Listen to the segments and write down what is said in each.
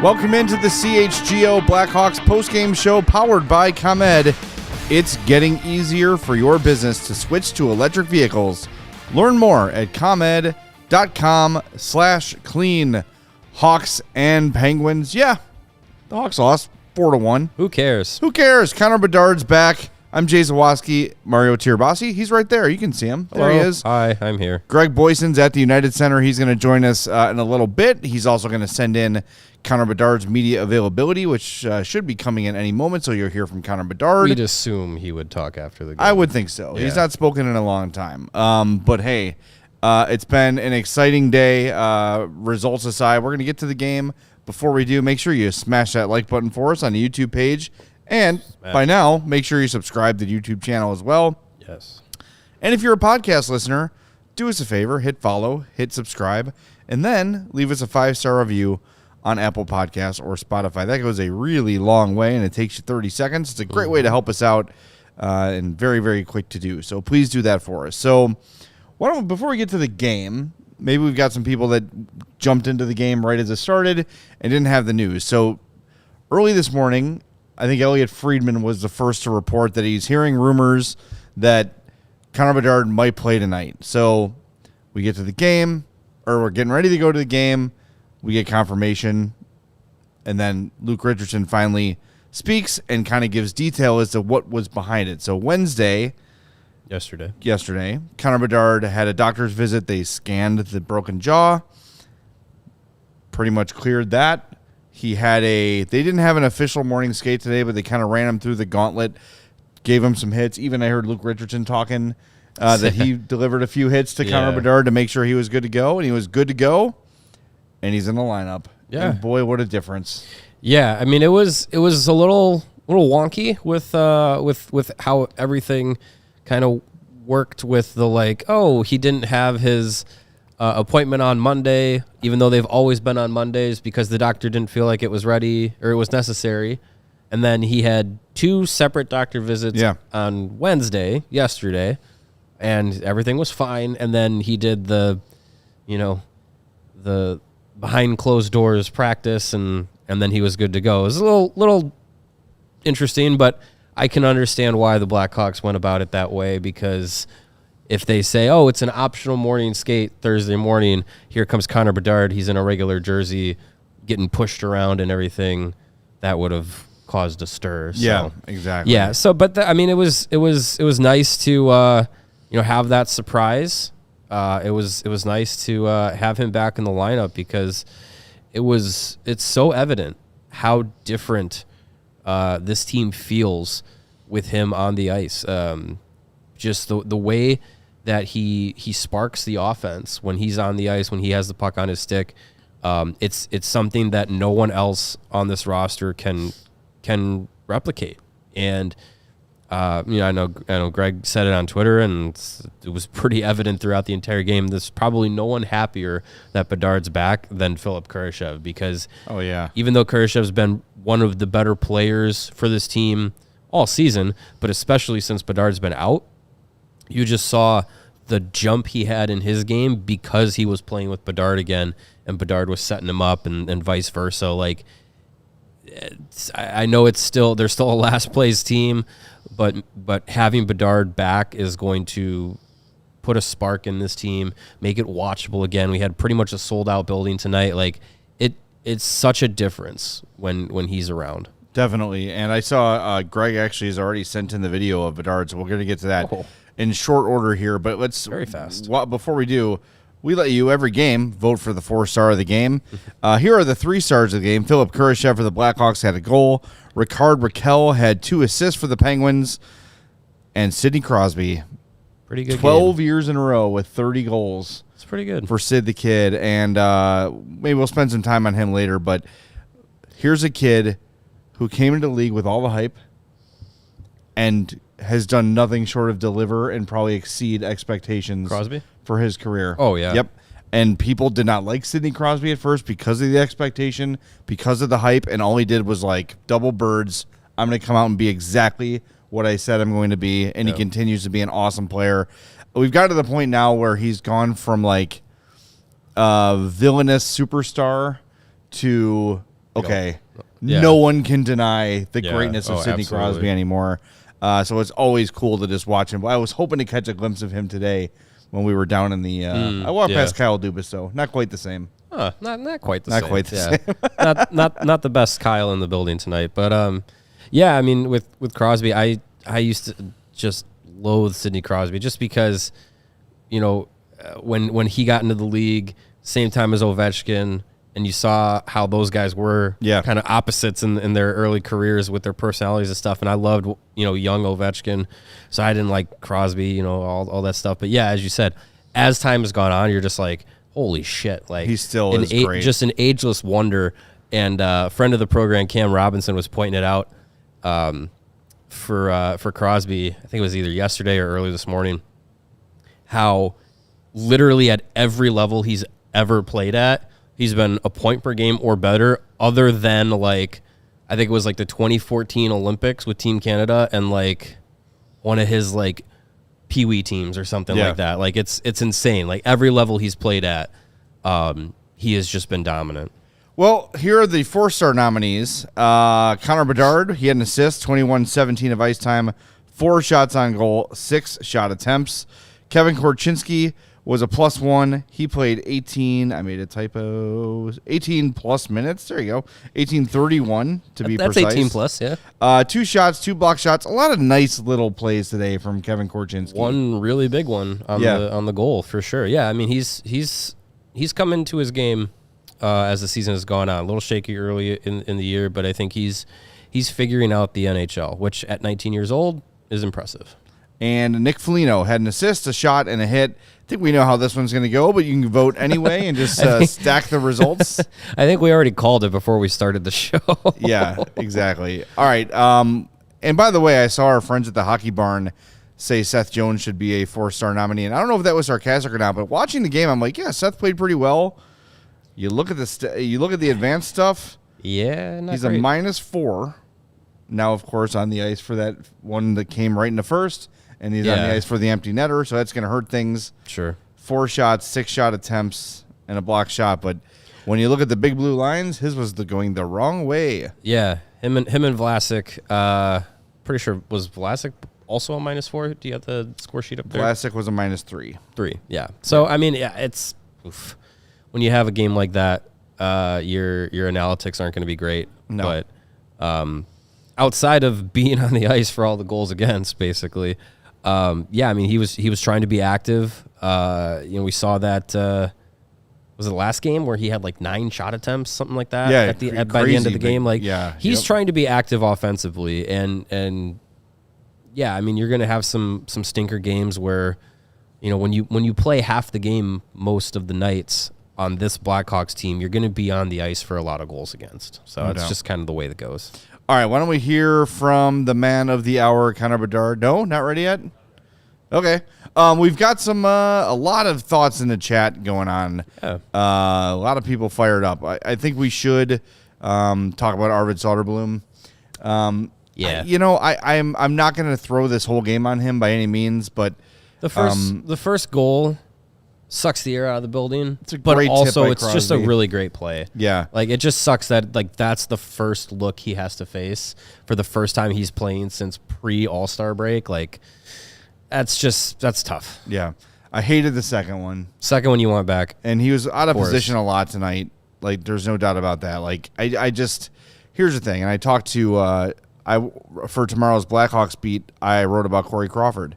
Welcome into the CHGO Blackhawks postgame show powered by ComEd. It's getting easier for your business to switch to electric vehicles. Learn more at ComEd.com/clean. Hawks and Penguins. Yeah, the Hawks lost 4-1. Who cares? Who cares? Connor Bedard's back. I'm Jay Zawaski. Mario Tirabassi. He's right there. You can see him. There he is. Hi, I'm here. Greg Boysen's at the United Center. He's going to join us in a little bit. He's also going to send in Connor Bedard's media availability, which should be coming in any moment, so you'll hear from Connor Bedard. We'd assume he would talk after the game. I would think so. Yeah. He's not spoken in a long time. But hey, it's been an exciting day. Results aside, we're going to get to the game. Before we do, make sure you smash that like button for us on the YouTube page. And by now, make sure you subscribe to the YouTube channel as well. Yes. And if you're a podcast listener, do us a favor, hit follow, hit subscribe, and then leave us a 5-star review on Apple Podcasts or Spotify. That goes a really long way, and it takes you 30 seconds. It's a great way to help us out and very, very quick to do. So please do that for us. So before we get to the game, maybe we've got some people that jumped into the game right as it started and didn't have the news. So early this morning, I think Elliot Friedman was the first to report that he's hearing rumors that Connor Bedard might play tonight. So we get to the game, or we're getting ready to go to the game. We get confirmation, and then Luke Richardson finally speaks and kind of gives detail as to what was behind it. So yesterday, Connor Bedard had a doctor's visit. They scanned the broken jaw, pretty much cleared that. They didn't have an official morning skate today, but they kind of ran him through the gauntlet, gave him some hits. Even I heard Luke Richardson talking that he delivered a few hits to Connor Bedard to make sure he was good to go, and he was good to go, and he's in the lineup. Yeah, and boy, what a difference! Yeah, I mean, it was a little wonky with how everything kind of worked with the he didn't have his appointment on Monday, even though they've always been on Mondays because the doctor didn't feel like it was ready or it was necessary. And then he had 2 separate doctor visits on Wednesday, yesterday, and everything was fine. And then he did the behind closed doors practice, and then he was good to go. It was a little interesting, but I can understand why the Blackhawks went about it that way, because if they say, oh, it's an optional morning skate Thursday morning, here comes Connor Bedard, he's in a regular jersey, getting pushed around and everything, that would have caused a stir. So, yeah, exactly. Yeah, so it was nice to have that surprise. It was nice to have him back in the lineup, because it's so evident how different this team feels with him on the ice. Just the way that he sparks the offense when he's on the ice, when he has the puck on his stick. It's something that no one else on this roster can replicate. And I know Greg said it on Twitter, and it was pretty evident throughout the entire game. There's probably no one happier that Bedard's back than Philipp Kurashev, because even though Kurashev's been one of the better players for this team all season, but especially since Bedard's been out, you just saw the jump he had in his game because he was playing with Bedard again, and Bedard was setting him up, and vice versa. I know they're still a last place team, but having Bedard back is going to put a spark in this team, make it watchable again. We had pretty much a sold out building tonight. It's such a difference when he's around. Definitely. And I saw Greg actually has already sent in the video of Bedard, so we're going to get to that in short order here. But let's very fast. Before we do, we let you every game vote for the 4-star of the game. Here are the 3 stars of the game. Philipp Kurashev for the Blackhawks had a goal. Rickard Rakell had 2 assists for the Penguins. And Sidney Crosby, pretty good 12 years in a row with 30 goals. It's pretty good for Sid the Kid, and maybe we'll spend some time on him later. But here's a kid who came into the league with all the hype and has done nothing short of deliver and probably exceed expectations. Crosby? For his career. Oh, yeah. Yep. And people did not like Sidney Crosby at first because of the expectation, because of the hype, and all he did was like double birds. I'm going to come out and be exactly what I said I'm going to be, and he continues to be an awesome player. We've got to the point now where he's gone from like villainous superstar to, okay, no one can deny the greatness of Sidney Crosby anymore. So it's always cool to just watch him. I was hoping to catch a glimpse of him today when we were down in the I walked past Kyle Dubas, though. Not quite the same. Not quite the same. Not quite the same. not the best Kyle in the building tonight. But yeah, I mean with Crosby, I used to just loathe Sidney Crosby just because, you know, when he got into the league, same time as Ovechkin, and you saw how those guys were kind of opposites in their early careers with their personalities and stuff. And I loved, you know, young Ovechkin. So I didn't like Crosby, you know, all that stuff. But yeah, as you said, as time has gone on, you're just like, holy shit. Like, he still is great. Just an ageless wonder. And a friend of the program, Cam Robinson, was pointing it out for Crosby. I think it was either yesterday or early this morning, how literally at every level he's ever played at, he's been a point per game or better, other than like, I think it was like the 2014 Olympics with Team Canada and like one of his like Pee-wee teams or something like that. Like it's insane. Like every level he's played at, he has just been dominant. Well, here are the 4-star nominees. Connor Bedard, he had an assist, 21-17 of ice time, 4 shots on goal, 6 shot attempts. Kevin Korchinski was a +1. He played 18. I made a typo. 18 plus minutes. There you go. 18:31 to be precise. That's 18 plus, yeah. 2 shots, 2 block shots. A lot of nice little plays today from Kevin Korchinski. One really big one on the goal for sure. Yeah, I mean he's come into his game as the season has gone on. A little shaky early in the year, but I think he's figuring out the NHL, which at 19 years old is impressive. And Nick Foligno had an assist, a shot, and a hit. I think we know how this one's going to go, but you can vote anyway and just stack the results. I think we already called it before we started the show. Yeah, exactly. All right. And by the way, I saw our friends at the Hockey Barn say Seth Jones should be a 4-star nominee. And I don't know if that was sarcastic or not, but watching the game, I'm like, yeah, Seth played pretty well. You look at the advanced stuff. Yeah, he's great. A -4. Now, of course, on the ice for that one that came right in the first. And he's on the ice for the empty netter, so that's going to hurt things. Sure. 4 shots, 6 shot attempts, and a block shot. But when you look at the big blue lines, his was going the wrong way. Yeah, him and Vlasic. Pretty sure was Vlasic also a -4. Do you have the score sheet up there? Vlasic was a -3. 3. Yeah. So I mean, yeah, it's when you have a game like that, your analytics aren't going to be great. No. But outside of being on the ice for all the goals against, basically. Yeah, I mean, he was trying to be active. We saw that. Was it the last game where he had like 9 shot attempts, something like that? Yeah, by the end of the game, like he's yep. trying to be active offensively, and yeah, I mean, you're gonna have some stinker games where, you know, when you play half the game most of the nights on this Blackhawks team, you're gonna be on the ice for a lot of goals against. So it's just kind of the way that goes. All right, why don't we hear from the man of the hour, Connor Bedard? No, not ready yet? Okay. We've got a lot of thoughts in the chat going on. Yeah. A lot of people fired up. I think we should talk about Arvid Soderblom. I'm not going to throw this whole game on him by any means, but the first goal sucks the air out of the building, but also it's just a really great play. Yeah. Like it just sucks that like that's the first look he has to face for the first time he's playing since pre-All-Star break. Like that's tough. Yeah. I hated the second one. Second one you want back. And he was out of position a lot tonight. Like there's no doubt about that. Like I just here's the thing, and I talked to for tomorrow's Blackhawks beat, I wrote about Corey Crawford.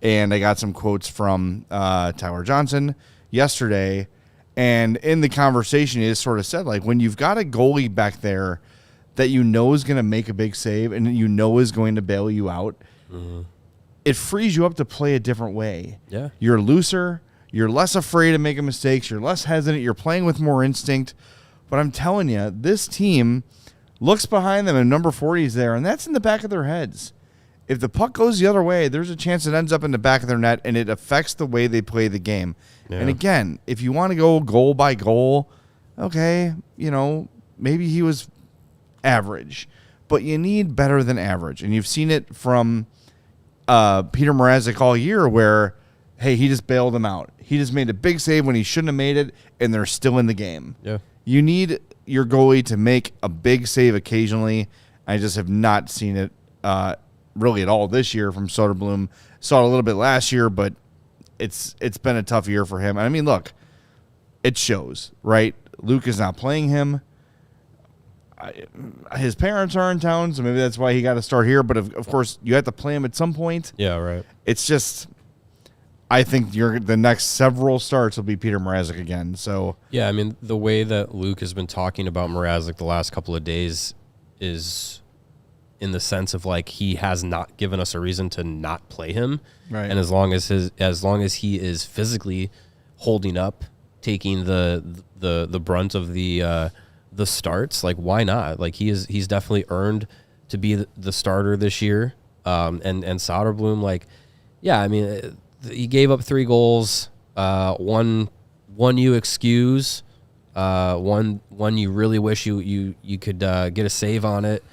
And I got some quotes from Tyler Johnson yesterday. And in the conversation, it sort of said, like, when you've got a goalie back there that you know is going to make a big save and you know is going to bail you out, it frees you up to play a different way. Yeah. You're looser. You're less afraid of making mistakes. You're less hesitant. You're playing with more instinct. But I'm telling you, this team looks behind them and number 40 is there, and that's in the back of their heads. If the puck goes the other way, there's a chance it ends up in the back of their net, and it affects the way they play the game. Yeah. And again, if you want to go goal by goal, okay, maybe he was average. But you need better than average. And you've seen it from Peter Mrazek all year where, hey, he just bailed them out. He just made a big save when he shouldn't have made it, and they're still in the game. Yeah. You need your goalie to make a big save occasionally. I just have not seen it really at all this year from Soderblom. Saw it a little bit last year, but it's been a tough year for him. I mean, look, it shows, right? Luke is not playing him. His parents are in town, so maybe that's why he got to start here. But, of course, you have to play him at some point. Yeah, right. It's just – I think the next several starts will be Peter Mrazek again. So yeah, I mean, the way that Luke has been talking about Mrazek the last couple of days is in the sense of like he has not given us a reason to not play him. Right. And as long as he is physically holding up, taking the brunt of the starts, like why not? Like he's definitely earned to be the starter this year. And Soderblom, like, yeah, I mean. He gave up 3 goals. One you excuse. One you really wish you could get a save on it.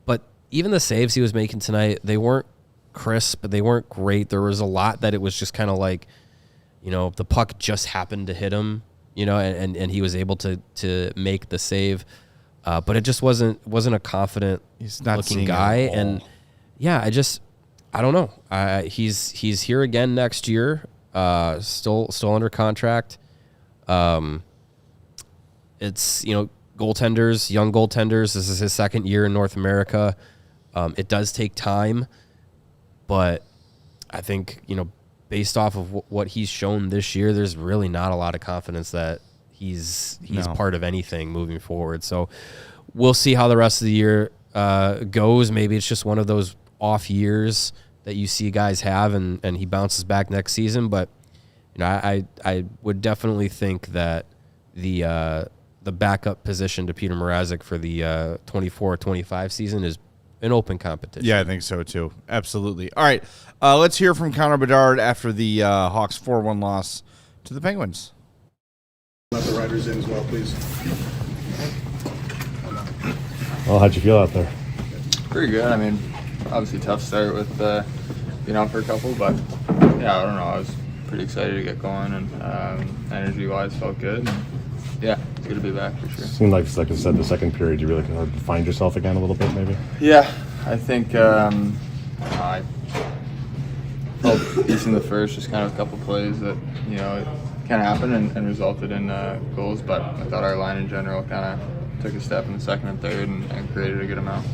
But even the saves he was making tonight, they weren't crisp. They weren't great. There was a lot that it was just kind of like, the puck just happened to hit him, and he was able to make the save. But it just wasn't a confident looking guy. And yeah, I don't know. He's here again next year. Still under contract. It's goaltenders, young goaltenders. This is his second year in North America. It does take time, but I think based off of what he's shown this year, there's really not a lot of confidence that he's part of anything moving forward. So we'll see how the rest of the year goes. Maybe it's just one of those off years that you see guys have, and he bounces back next season. But I would definitely think that the backup position to Peter Mrazek for the 24-25 season is an open competition. Yeah, I think so too. Absolutely. All right, let's hear from Connor Bedard after the Hawks 4-1 loss to the Penguins. Let the riders in as well, please. Well, how'd you feel out there? Pretty good. I mean, obviously tough start with being out for a couple, but yeah, I don't know. I was pretty excited to get going, and energy-wise felt good. And yeah, it's good to be back for sure. Seemed like I said, the second period you really kind of find yourself again a little bit, maybe. Yeah, I think I felt decent in the first, just kind of a couple plays that it kind of happened and resulted in goals. But I thought our line in general kind of took a step in the second and third and created a good amount.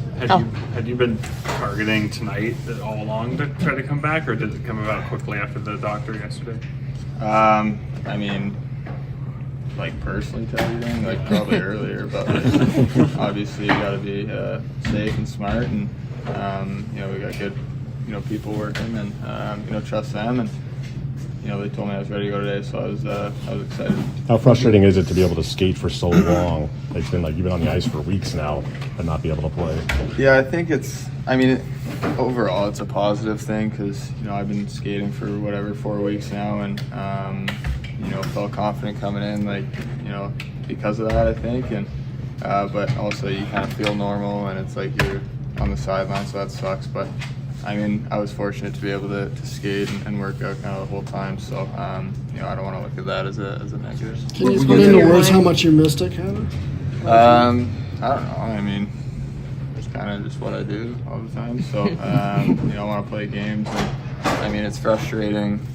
Had you been targeting tonight all along to try to come back, or did it come about quickly after the doctor yesterday? I mean, like personally targeting, like probably earlier, but obviously you got to be safe and smart, and we got good people working, and trust them, and they told me I was ready to go today, so I was excited. How frustrating is it to be able to skate for so long? It's been like you've been on the ice for weeks now and not be able to play. Yeah, I think overall it's a positive thing because I've been skating for 4 weeks now, and felt confident coming in, because of that, I think, and but also you kind of feel normal, and it's like you're on the sideline, so that sucks, but I mean, I was fortunate to be able to skate and work out kind of the whole time, so I don't want to look at that as a negative. Can you put into words how much you missed it, Connor? I don't know. I mean, it's kind of just what I do all the time. So I want to play games. And, I mean, it's frustrating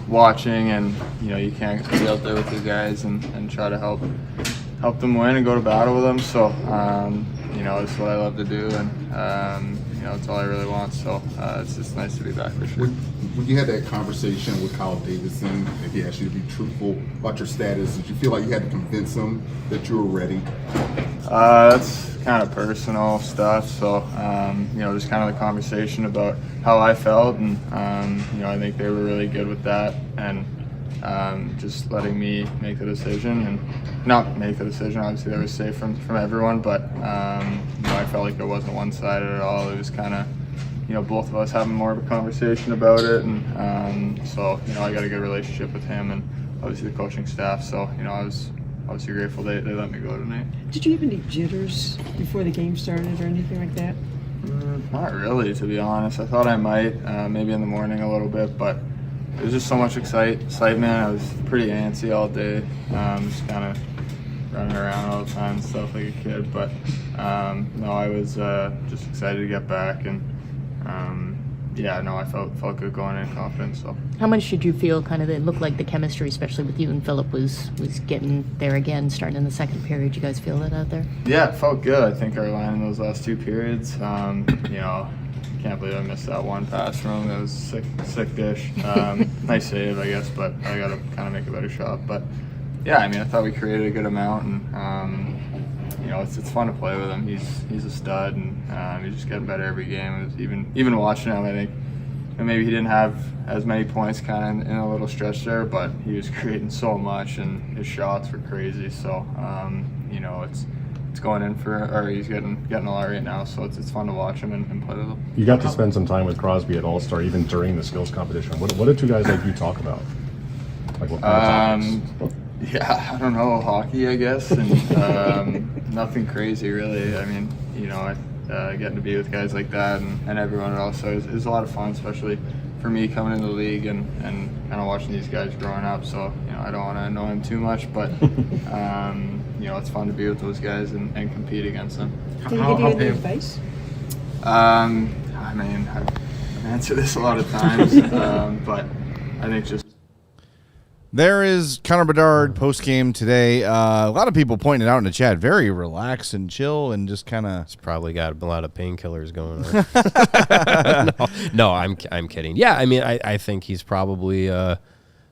watching, and you can't be out there with your guys and try to help them win and go to battle with them. So it's what I love to do, and it's all I really want, so it's just nice to be back for sure. When you had that conversation with Kyle Davidson, if he asked you to be truthful about your status, did you feel like you had to convince him that you were ready? That's kind of personal stuff, so just kind of the conversation about how I felt, and I think they were really good with that, and just letting me make the decision, and not make the decision. Obviously, that was safe from everyone, but I felt like it wasn't one-sided at all. It was kind of, both of us having more of a conversation about it, and so I got a good relationship with him and obviously the coaching staff. So I was obviously grateful they let me go tonight. Did you have any jitters before the game started or anything like that? Not really, to be honest. I thought I might, maybe in the morning a little bit, but it was just so much excitement. I was pretty antsy all day, just kind of running around all the time and stuff like a kid. But no, I was just excited to get back, and I felt good going in, confident. So. How much did you feel it looked like the chemistry, especially with you and Philipp, was getting there again, starting in the second period? You guys feel that out there? Yeah, it felt good. I think our line in those last 2 periods, can't believe I missed that one pass from him. That was sick dish. Nice save, I guess, but I got to kind of make a better shot. But yeah, I thought we created a good amount, and it's fun to play with him. He's a stud, and he's just getting better every game. It was even watching him, I think maybe he didn't have as many points kind of in a little stretch there, but he was creating so much, and his shots were crazy. So it's going in or he's getting a lot right now. So it's fun to watch him and play with him. You got to spend some time with Crosby at All-Star, even during the skills competition. What did two guys like you talk about? Like what kind of topics? Yeah, I don't know, hockey, I guess, and nothing crazy really. Getting to be with guys like that and everyone else, so it was a lot of fun, especially for me coming into the league and kind of watching these guys growing up. So I don't want to annoy them too much, but it's fun to be with those guys and compete against them. Did he give you any advice? I've answered this a lot of times, but I think just. There is Connor Bedard post-game today. A lot of people pointing it out in the chat. Very relaxed and chill and just kind of... He's probably got a lot of painkillers going on. No, I'm kidding. Yeah, I think he's probably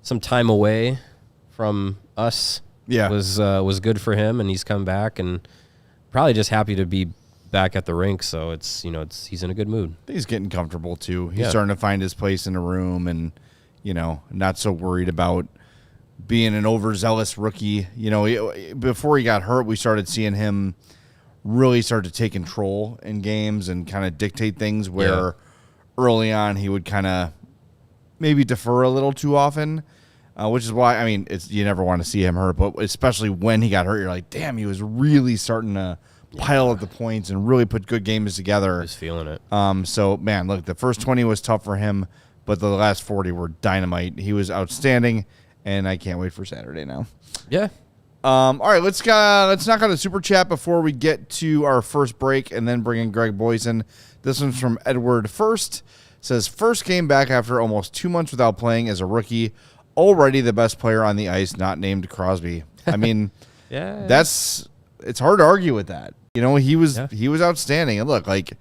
some time away from us. Yeah. Was good for him, and he's come back and probably just happy to be back at the rink. So he's in a good mood. He's getting comfortable, too. He's starting to find his place in the room and, not so worried about being an overzealous rookie. Before he got hurt, we started seeing him really start to take control in games and kind of dictate things where early on he would kind of maybe defer a little too often, which is why, you never want to see him hurt, but especially when he got hurt, you're like, damn, he was really starting to pile up the points and really put good games together. He's feeling it. So, man, look, the first 20 was tough for him, but the last 40 were dynamite. He was outstanding. And I can't wait for Saturday now. Yeah. All right, let's knock out a super chat before we get to our first break and then bring in Greg Boysen. This one's from Edward First. Says, first game back after almost 2 months without playing as a rookie. Already the best player on the ice, not named Crosby. Yeah. It's hard to argue with that. He was outstanding. And look, like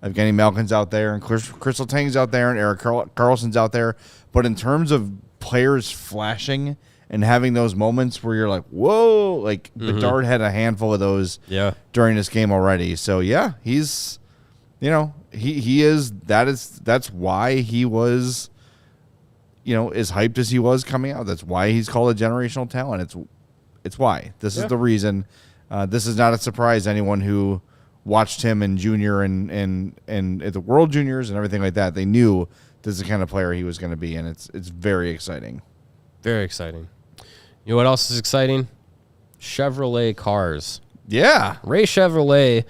Evgeny Malkin's out there and Crystal Tang's out there and Erik Karlsson's out there. But in terms of players flashing and having those moments where you're like, whoa, like Bedard had a handful of those during this game already. So yeah, he's, he is, that's why he was, as hyped as he was coming out. That's why he's called a generational talent. It's why. This is the reason. This is not a surprise to anyone who watched him in junior and at the World Juniors and everything like that. They knew this is the kind of player he was going to be, and it's very exciting. Very exciting. You know what else is exciting? Chevrolet cars. Yeah. Ray Chevrolet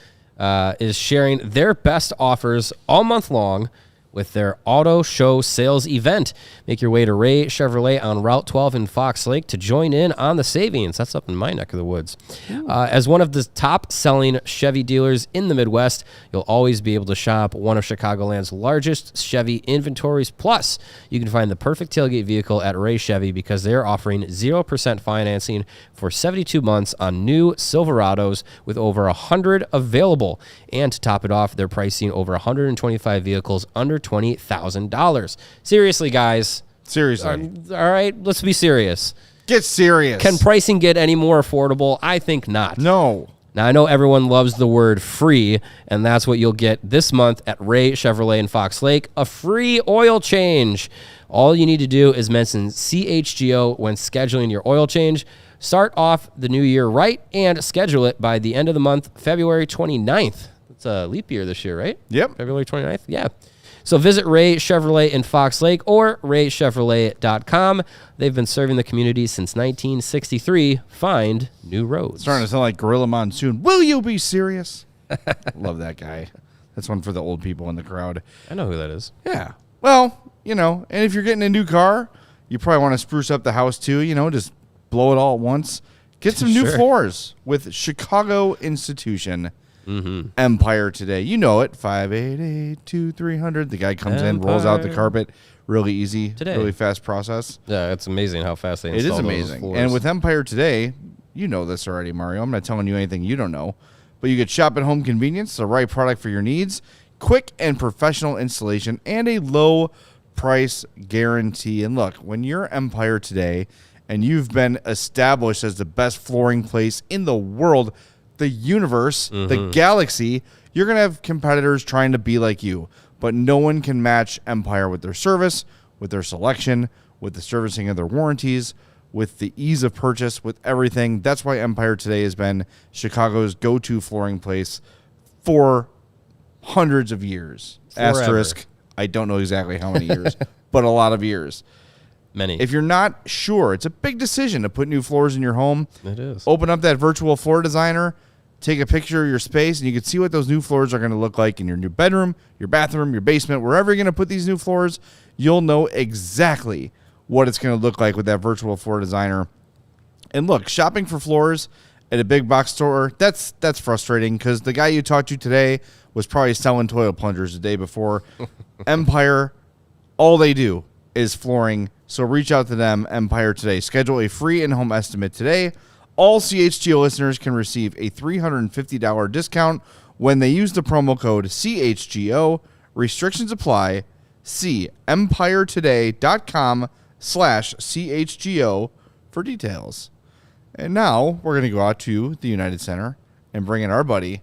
is sharing their best offers all month long with their auto show sales event. Make your way to Ray Chevrolet on Route 12 in Fox Lake to join in on the savings. That's up in my neck of the woods. As one of the top-selling Chevy dealers in the Midwest, you'll always be able to shop one of Chicagoland's largest Chevy inventories. Plus, you can find the perfect tailgate vehicle at Ray Chevy because they're offering 0% financing for 72 months on new Silverados with over 100 available. And to top it off, they're pricing over 125 vehicles under $20,000. Seriously, guys. Seriously. All right, let's be serious. Get serious. Can pricing get any more affordable? I think not. No. Now, I know everyone loves the word free, and that's what you'll get this month at Ray Chevrolet in Fox Lake, a free oil change. All you need to do is mention CHGO when scheduling your oil change. Start off the new year right and schedule it by the end of the month, February 29th. It's a leap year this year, right? Yep. February 29th? Yeah. So visit Ray Chevrolet in Fox Lake or raychevrolet.com. They've been serving the community since 1963. Find new roads. Starting to sound like Gorilla Monsoon. Will you be serious? Love that guy. That's one for the old people in the crowd. I know who that is. Yeah. Well, and if you're getting a new car, you probably want to spruce up the house too, just blow it all at once. Get some new floors with Chicago Institution. Empire Today. You know it. 588-2300. The guy comes in, rolls out the carpet. Really easy. Really fast process. Yeah, it's amazing how fast they install. It is amazing. And with Empire Today, you know this already, Mario. I'm not telling you anything you don't know. But you get shop at home convenience, the right product for your needs, quick and professional installation, and a low price guarantee. And look, when you're Empire Today and you've been established as the best flooring place in the world, the universe, the galaxy, you're going to have competitors trying to be like you. But no one can match Empire with their service, with their selection, with the servicing of their warranties, with the ease of purchase, with everything. That's why Empire Today has been Chicago's go-to flooring place for hundreds of years. Forever. Asterisk, I don't know exactly how many years, but a lot of years. Many. If you're not sure, it's a big decision to put new floors in your home. It is. Open up that virtual floor designer, take a picture of your space, and you can see what those new floors are going to look like in your new bedroom, your bathroom, your basement, wherever you're going to put these new floors. You'll know exactly what it's going to look like with that virtual floor designer. And look, shopping for floors at a big box store, that's frustrating because the guy you talked to today was probably selling toilet plungers the day before. Empire, all they do is flooring. So reach out to them, Empire Today. Schedule a free in-home estimate today. All CHGO listeners can receive a $350 discount when they use the promo code CHGO. Restrictions apply. See empiretoday.com/CHGO for details. And now we're going to go out to the United Center and bring in our buddy,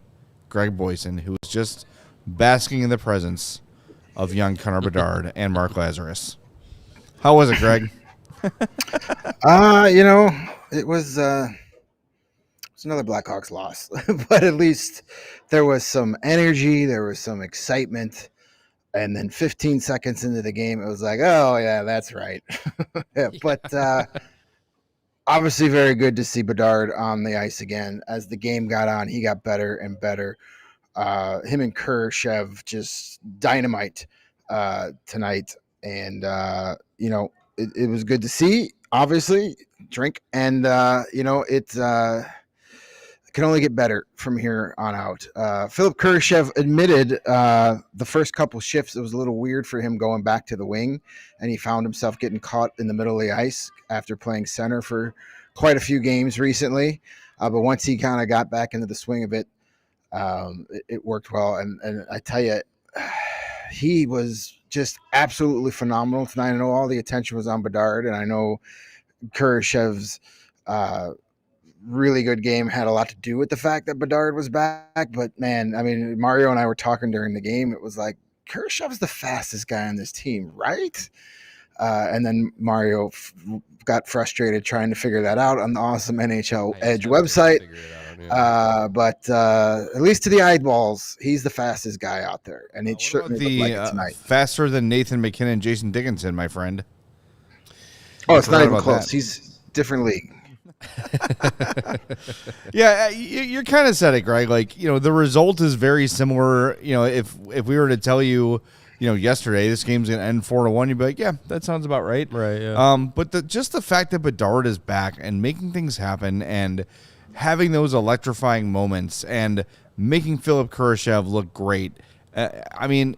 Greg Boysen, who is just basking in the presence of young Connor Bedard and Mark Lazarus. How was it, Greg? It was another Blackhawks loss, but at least there was some energy, there was some excitement, and then 15 seconds into the game, it was like, oh yeah, that's right. Yeah, but obviously very good to see Bedard on the ice again. As the game got on, he got better and better. Him and Kurashev just dynamite tonight, and it was good to see. Obviously, drink, and it can only get better from here on out. Philipp Kurashev admitted the first couple shifts it was a little weird for him going back to the wing, and he found himself getting caught in the middle of the ice after playing center for quite a few games recently. But once he kind of got back into the swing of it, it worked well. And I tell you, he was just absolutely phenomenal tonight. I know all the attention was on Bedard, and I know Kurashev's really good game had a lot to do with the fact that Bedard was back. But man, I mean, Mario and I were talking during the game. It was like, Kurashev's the fastest guy on this team, right? And then Mario got frustrated trying to figure that out on the awesome NHL Edge website. But at least to the eyeballs, he's the fastest guy out there, and it certainly looked like it tonight. Faster than Nathan McKinnon, Jason Dickinson, my friend. Oh, it's not even close. He's different league. Yeah, you're kind of said it, Greg. Like, the result is very similar. If we were to tell you, yesterday this game's going to end 4-1, you'd be like, yeah, that sounds about right. Right. Yeah. But just the fact that Bedard is back and making things happen and having those electrifying moments and making Philipp Kurashev look great. I mean,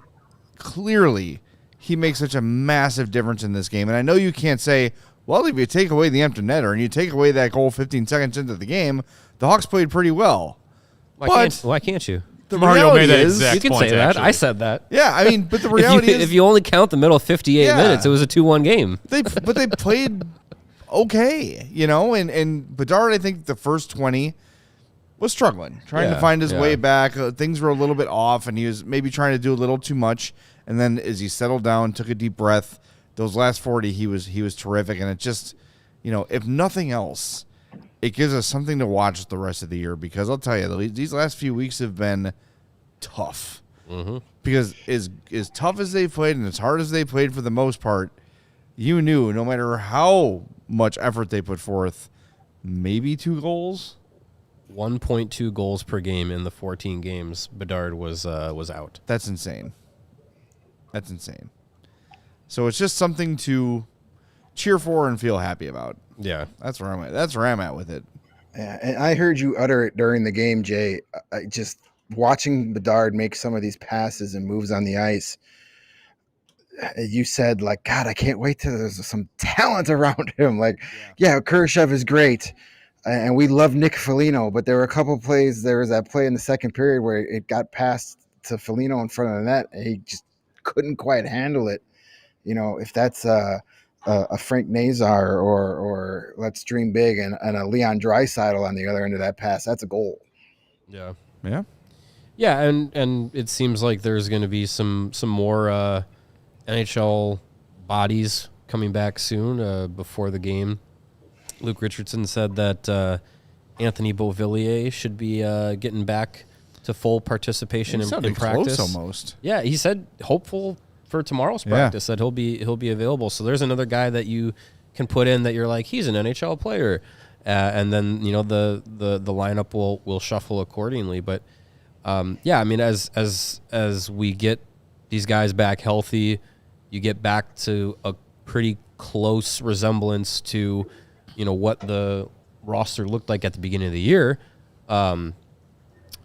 clearly he makes such a massive difference in this game. And I know you can't say, well, if you take away the empty netter and you take away that goal 15 seconds into the game, the Hawks played pretty well. Why can't you? The Mario made that is, exact you can point, say that. actually. I said that. Yeah, I mean, but the reality is, if you only count the middle 58 minutes, it was a 2-1 game. They played okay, and Bedard, I think the first 20 was struggling, trying to find his way back. Things were a little bit off, and he was maybe trying to do a little too much. And then as he settled down, took a deep breath, those last 40, he was terrific. And it just, if nothing else, it gives us something to watch the rest of the year, because I'll tell you, these last few weeks have been tough. Mm-hmm. Because as tough as they played and as hard as they played for the most part, you knew no matter how much effort they put forth, maybe 2 goals. 1.2 goals per game in the 14 games Bedard was out. That's insane. So it's just something to cheer for and feel happy about. Yeah, that's where I'm at with it. Yeah, and I heard you utter it during the game, Jay. Just watching Bedard make some of these passes and moves on the ice. You said, like, God, I can't wait till there's some talent around him. Like, yeah, Kurashev is great. And we love Nick Foligno, but there were a couple plays. There was that play in the second period where it got passed to Foligno in front of the net, and he just couldn't quite handle it. If that's a Frank Nazar or let's dream big and a Leon Draisaitl on the other end of that pass, that's a goal. Yeah. Yeah. Yeah, and it seems like there's going to be some more NHL bodies coming back soon before the game. Luke Richardson said that Anthony Beauvillier should be getting back to full participation in practice. Close almost. Yeah, he said hopeful for tomorrow's practice that he'll be available. So there's another guy that you can put in that you're like, he's an NHL player, and then the lineup will shuffle accordingly. But I mean, as we get these guys back healthy, you get back to a pretty close resemblance to what the roster looked like at the beginning of the year, and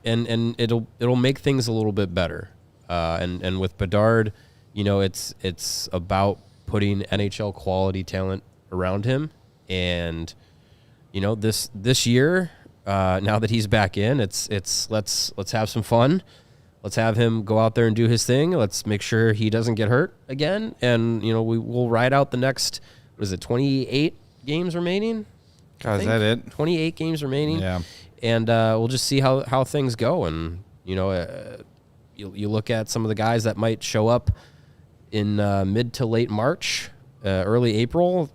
it'll make things a little bit better. And with Bedard, it's about putting NHL quality talent around him, and this year, now that he's back in, it's let's have some fun. Let's have him go out there and do his thing. Let's make sure he doesn't get hurt again, and we'll ride out the next 28 games remaining. God, is that it? 28 games remaining. Yeah. And we'll just see how things go. And, you look at some of the guys that might show up in mid to late March, early April.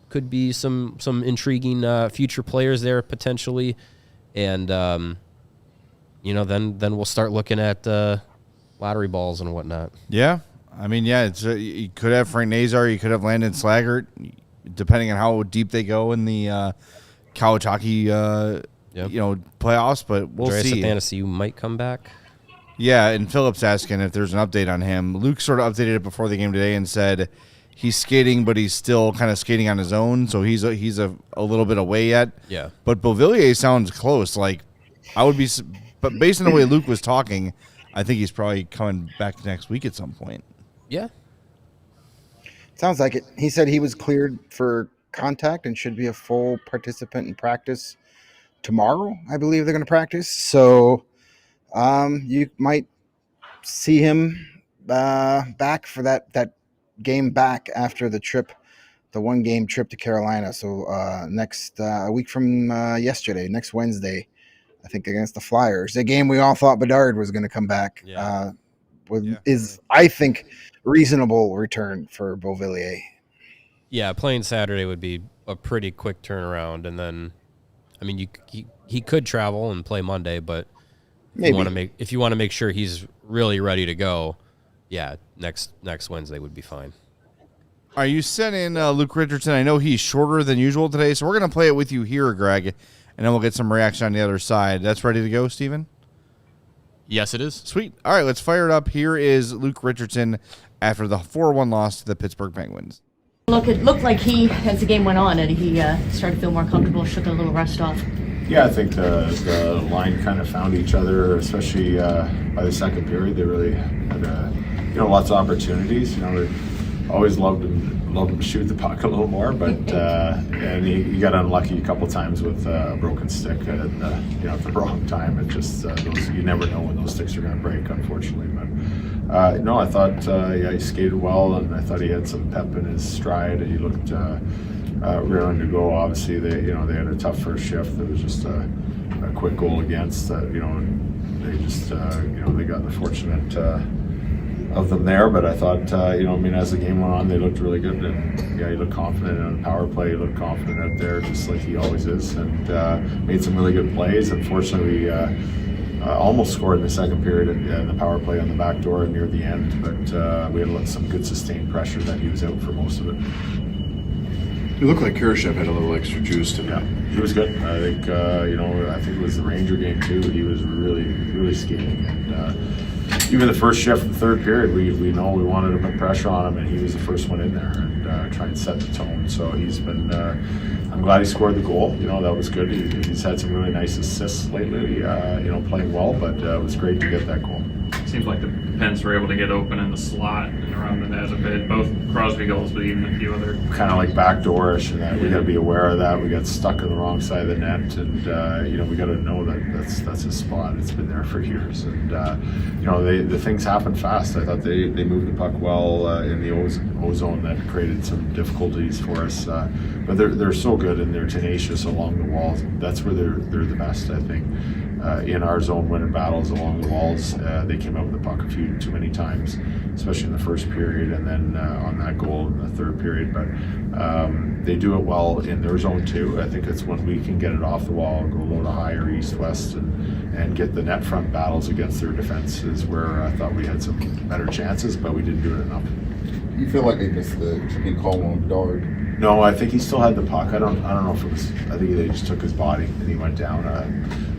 Could be some intriguing future players there potentially. And, then we'll start looking at lottery balls and whatnot. Yeah. I mean, it's you could have Frank Nazar. You could have Landon Slaggert, depending on how deep they go in the college hockey, playoffs. But we'll see. Athanasiou might come back. Yeah, and Philip's asking if there's an update on him. Luke sort of updated it before the game today and said he's skating, but he's still kind of skating on his own, so he's a little bit away yet. Yeah. But Beauvillier sounds close. Like, I would be, but based on the way Luke was talking, I think he's probably coming back next week at some point. Yeah. Sounds like it. He said he was cleared for contact and should be a full participant in practice tomorrow. I believe they're going to practice. So you might see him back for that game back after the trip, the 1-game trip to Carolina. So next a week from yesterday, next Wednesday, I think against the Flyers, a game we all thought Bedard was going to come back. Is, I think, reasonable return for Beauvillier. Yeah, playing Saturday would be a pretty quick turnaround, and then, I mean, he could travel and play Monday, but if you want to make sure he's really ready to go, next Wednesday would be fine. Are you sending Luke Richardson? I know he's shorter than usual today, so we're going to play it with you here, Greg, and then we'll get some reaction on the other side. That's ready to go, Steven? Yes, it is. Sweet. All right, let's fire it up. Here is Luke Richardson after the 4-1 loss to the Pittsburgh Penguins. Look, it looked like as the game went on, and he started to feel more comfortable, shook a little rust off. Yeah, I think the line kind of found each other, especially by the second period. They really had lots of opportunities. We always loved him to shoot the puck a little more, but and he got unlucky a couple times with a broken stick at the wrong time. It just you never know when those sticks are going to break, unfortunately. But no, I thought he skated well, and I thought he had some pep in his stride. He looked raring to go. Obviously, they had a tough first shift. It was just a quick goal against. They just they got the fortunate of them there. But I thought as the game went on, they looked really good. And yeah, he looked confident on the power play. He looked confident out there, just like he always is, and made some really good plays. Unfortunately, we almost scored in the second period in the power play on the back door near the end. But we had some good sustained pressure that he was out for most of it. It looked like Kurashev had a little extra juice to him. Yeah, he was good. I think I think it was the Ranger game too. He was really skating, and even the first shift, the third period, we know we wanted to put pressure on him, and he was the first one in there and try and set the tone. So he's been. I'm glad he scored the goal. That was good. He's had some really nice assists lately. Playing well, but it was great to get that goal. Seems like the Pens were able to get open in the slot and around the net a bit. Both Crosby goals, but even a few other. Kind of like backdoorish, and that we got to be aware of that. We got stuck on the wrong side of the net, and we got to know that that's a spot. It's been there for years, and the things happen fast. I thought they moved the puck well in the O zone. That created some difficulties for us, but they're so good and they're tenacious along the walls. That's where they're the best, I think. In our zone, winning battles along the walls, they came out with the puck a few too many times, especially in the first period, and then on that goal in the third period. But they do it well in their zone too. I think it's when we can get it off the wall, go low to high or east-west, and get the net front battles against their defense is where I thought we had some better chances, but we didn't do it enough. You feel like they missed the chipping call on Bedard? No, I think he still had the puck. I don't know if it was. I think they just took his body and he went down.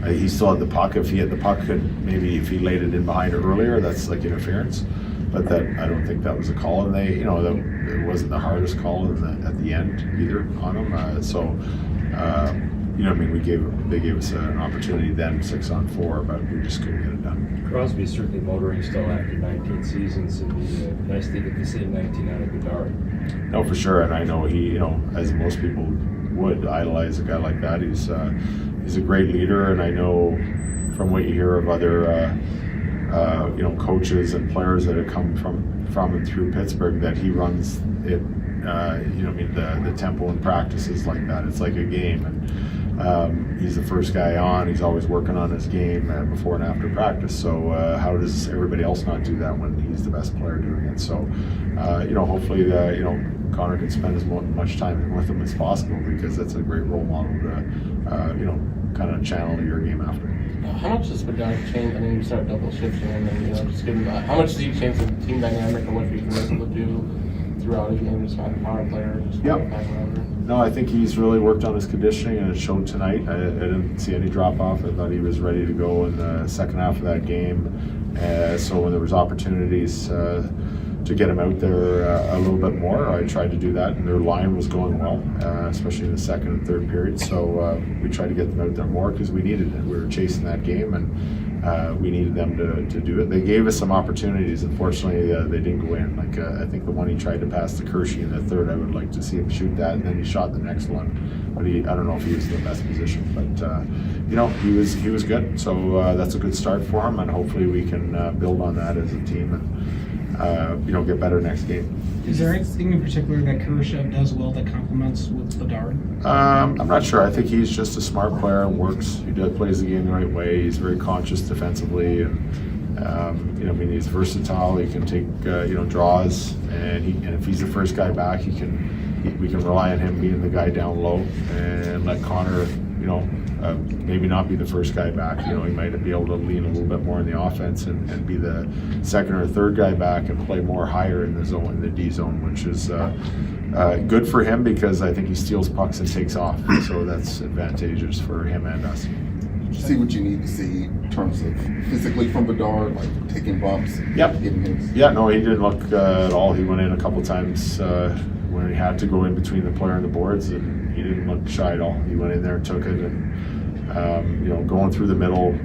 He still had the puck. If he had the puck, maybe if he laid it in behind it earlier, that's like interference. But I don't think that was a call. And it wasn't the hardest call at the end either on him. They gave us an opportunity then 6-on-4, but we just couldn't get it done. Crosby's certainly motoring still after 19 seasons, and it'd be nice to get the same 19 out of Bedard. No, for sure, and I know he, as most people would, idolize a guy like that. He's a great leader, and I know from what you hear of other coaches and players that have come from and through Pittsburgh that he runs it. The tempo in practice is like that. It's like a game, and he's the first guy on. He's always working on his game before and after practice. So how does everybody else not do that when he's the best player doing it? So hopefully Connor can spend as much time with him as possible, because that's a great role model to kind of channel your game after. How much does Bedard change? I mean, you start double shifting, and then just give him that. How much does he change the team dynamic, and what he's able to do throughout a game, just kind of power player? No, I think he's really worked on his conditioning, and it showed tonight. I didn't see any drop off. I thought he was ready to go in the second half of that game. So when there was opportunities to get him out there a little bit more, I tried to do that, and their line was going well, especially in the second and third period. So we tried to get them out there more because we needed it. We were chasing that game, and we needed them to do it. They gave us some opportunities. Unfortunately, they didn't go in. I think the one he tried to pass to Kershey in the third, I would like to see him shoot that, and then he shot the next one. But I don't know if he was in the best position. But he was good. So that's a good start for him, and hopefully we can build on that as a team and get better next game. Is there anything in particular that Kurashev does well that complements with Bedard? I'm not sure. I think he's just a smart player and works. He plays the game the right way. He's very conscious defensively, and he's versatile. He can take draws, and if he's the first guy back, we can rely on him being the guy down low and let Connor maybe not be the first guy back. He might be able to lean a little bit more in the offense and be the second or third guy back and play more higher in the zone, in the D zone, which is good for him because I think he steals pucks and takes off. So that's advantageous for him and us. Did you see what you need to see in terms of physically from Bedard, like taking bumps? Yep. Getting hits? Yeah, no, he didn't look at all. He went in a couple times when he had to go in between the player and the boards, and he didn't look shy at all. He went in there, took it, and going through the middle,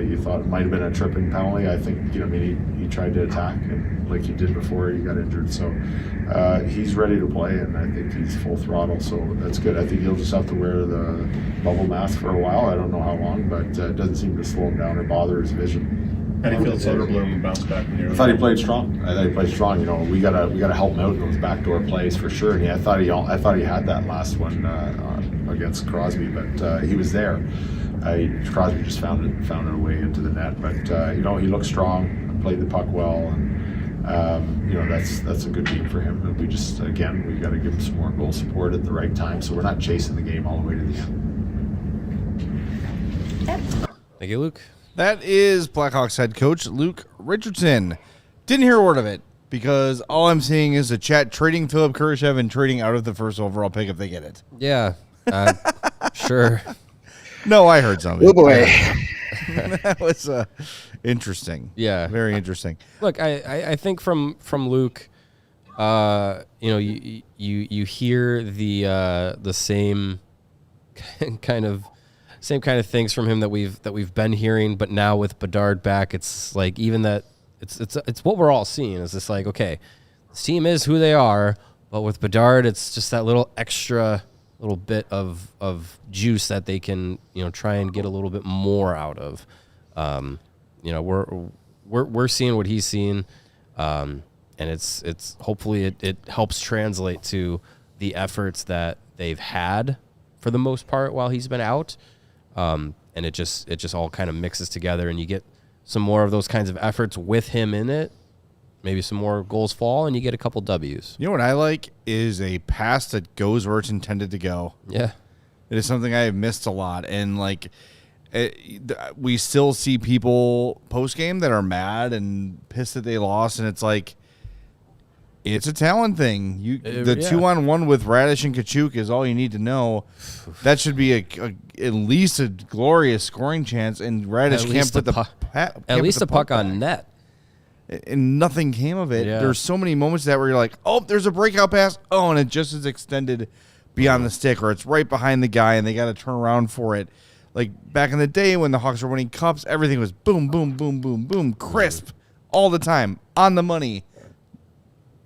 you thought it might have been a tripping penalty. I think he tried to attack, and like he did before he got injured. So he's ready to play, and I think he's full throttle. So that's good. I think he'll just have to wear the bubble mask for a while. I don't know how long, but it doesn't seem to slow him down or bother his vision. How do you feel Soderblom bounced back? I thought he played strong. You know, we gotta help him out in those backdoor plays for sure. And I thought he had that last one against Crosby, but he was there. Crosby just found a way into the net. But you know, he looked strong, played the puck well, and you know, that's a good game for him. But we got to give him some more goal support at the right time, so we're not chasing the game all the way to the end. Thank you, Luke. That is Blackhawks head coach Luke Richardson. Didn't hear a word of it because all I'm seeing is the chat trading Philipp Kurashev and trading out of the first overall pick if they get it. Yeah, sure. No, I heard something. Oh boy. That was interesting. Yeah, very interesting. Look, I think from Luke, you know, you hear the same kind of things from him that we've been hearing, but now with Bedard back, it's like even that it's what we're all seeing is this like, okay, this team is who they are, but with Bedard, it's just that little extra little bit of juice that they can, you know, try and get a little bit more out of. You know, we're seeing what he's seeing, and it's hopefully it helps translate to the efforts that they've had for the most part while he's been out. And it just all kind of mixes together, and you get some more of those kinds of efforts with him in it. Maybe some more goals fall, and you get a couple W's. You know what I like is a pass that goes where it's intended to go. Yeah, it is something I have missed a lot, and like we still see people post game that are mad and pissed that they lost, and it's like it's a talent thing. The 2-on-1 with Radish and Kachuk is all you need to know. That should be at least a glorious scoring chance, and Radish can't put the puck on net. And nothing came of it. Yeah. There's so many moments that where you're like, oh, there's a breakout pass. Oh, and it just is extended beyond the stick, or it's right behind the guy, and they got to turn around for it. Like back in the day when the Hawks were winning cups, everything was boom, boom, boom, boom, boom, crisp all the time, on the money.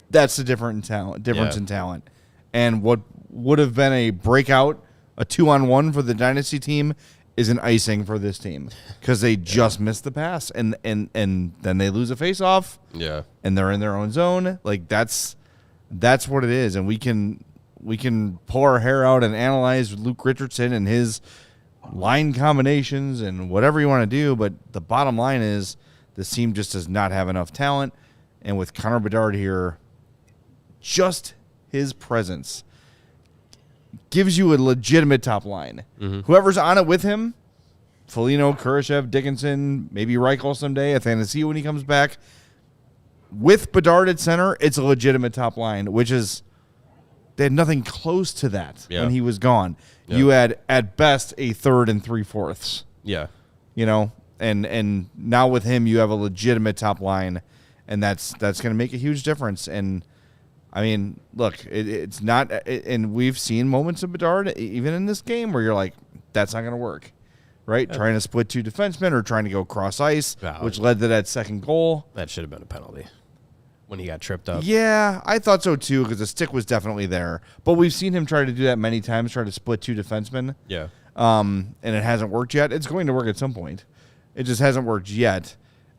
That's the difference in talent. And what would have been a breakout, a 2-on-1 for the dynasty team, is an icing for this team because they just missed the pass, and then they lose a face-off. Yeah, and they're in their own zone. Like that's what it is, and we can pull our hair out and analyze Luke Richardson and his line combinations and whatever you want to do, but the bottom line is this team just does not have enough talent, and with Connor Bedard here, just his presence gives you a legitimate top line. Mm-hmm. Whoever's on it with him, Foligno, Kurashev, Dickinson, maybe Reichel someday, Athanasiou when he comes back. With Bedard at center, it's a legitimate top line, which is they had nothing close to that when he was gone. Yeah. You had, at best, a third and 3/4. Yeah. You know, and now with him, you have a legitimate top line, and that's going to make a huge difference. And I mean, look, it's not, and we've seen moments of Bedard, even in this game, where you're like, that's not going to work, right? Trying to split two defensemen or trying to go cross ice, which led to that second goal. That should have been a penalty when he got tripped up. Yeah, I thought so too, because the stick was definitely there. But we've seen him try to do that many times, try to split two defensemen. Yeah. And it hasn't worked yet. It's going to work at some point. It just hasn't worked yet.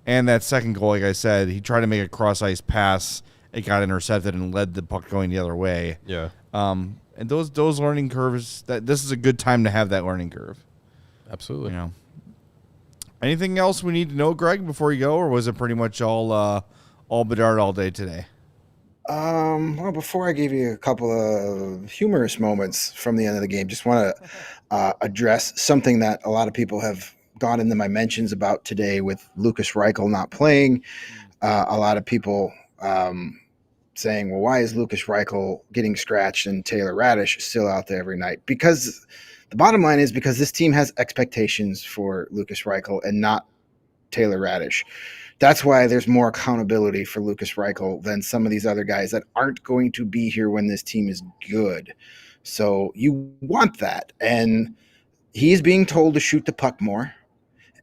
And that second goal, like I said, he tried to make a cross ice pass. It got intercepted and led the puck going the other way. Yeah. And those learning curves, this is a good time to have that learning curve. Absolutely. You know. Anything else we need to know, Greg, before you go, or was it pretty much all Bedard all day today? Well, before I give you a couple of humorous moments from the end of the game, just want to address something that a lot of people have gone into my mentions about today with Lukas Reichel not playing. A lot of people saying, well, why is Lukas Reichel getting scratched and Taylor Radish still out there every night? Because the bottom line is because this team has expectations for Lukas Reichel and not Taylor Radish. That's why there's more accountability for Lukas Reichel than some of these other guys that aren't going to be here when this team is good. So you want that. And he's being told to shoot the puck more,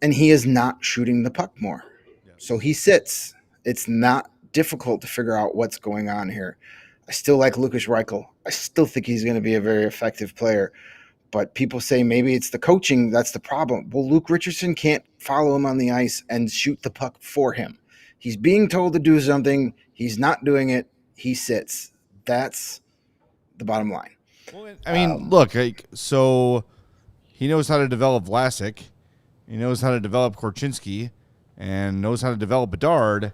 and he is not shooting the puck more. So he sits. It's not difficult to figure out what's going on here. I still like Lukas Reichel. I still think he's going to be a very effective player. But people say maybe it's the coaching that's the problem. Well, Luke Richardson can't follow him on the ice and shoot the puck for him. He's being told to do something. He's not doing it. He sits. That's the bottom line. I mean, look, so he knows how to develop Vlasic. He knows how to develop Korchinski and knows how to develop Bedard.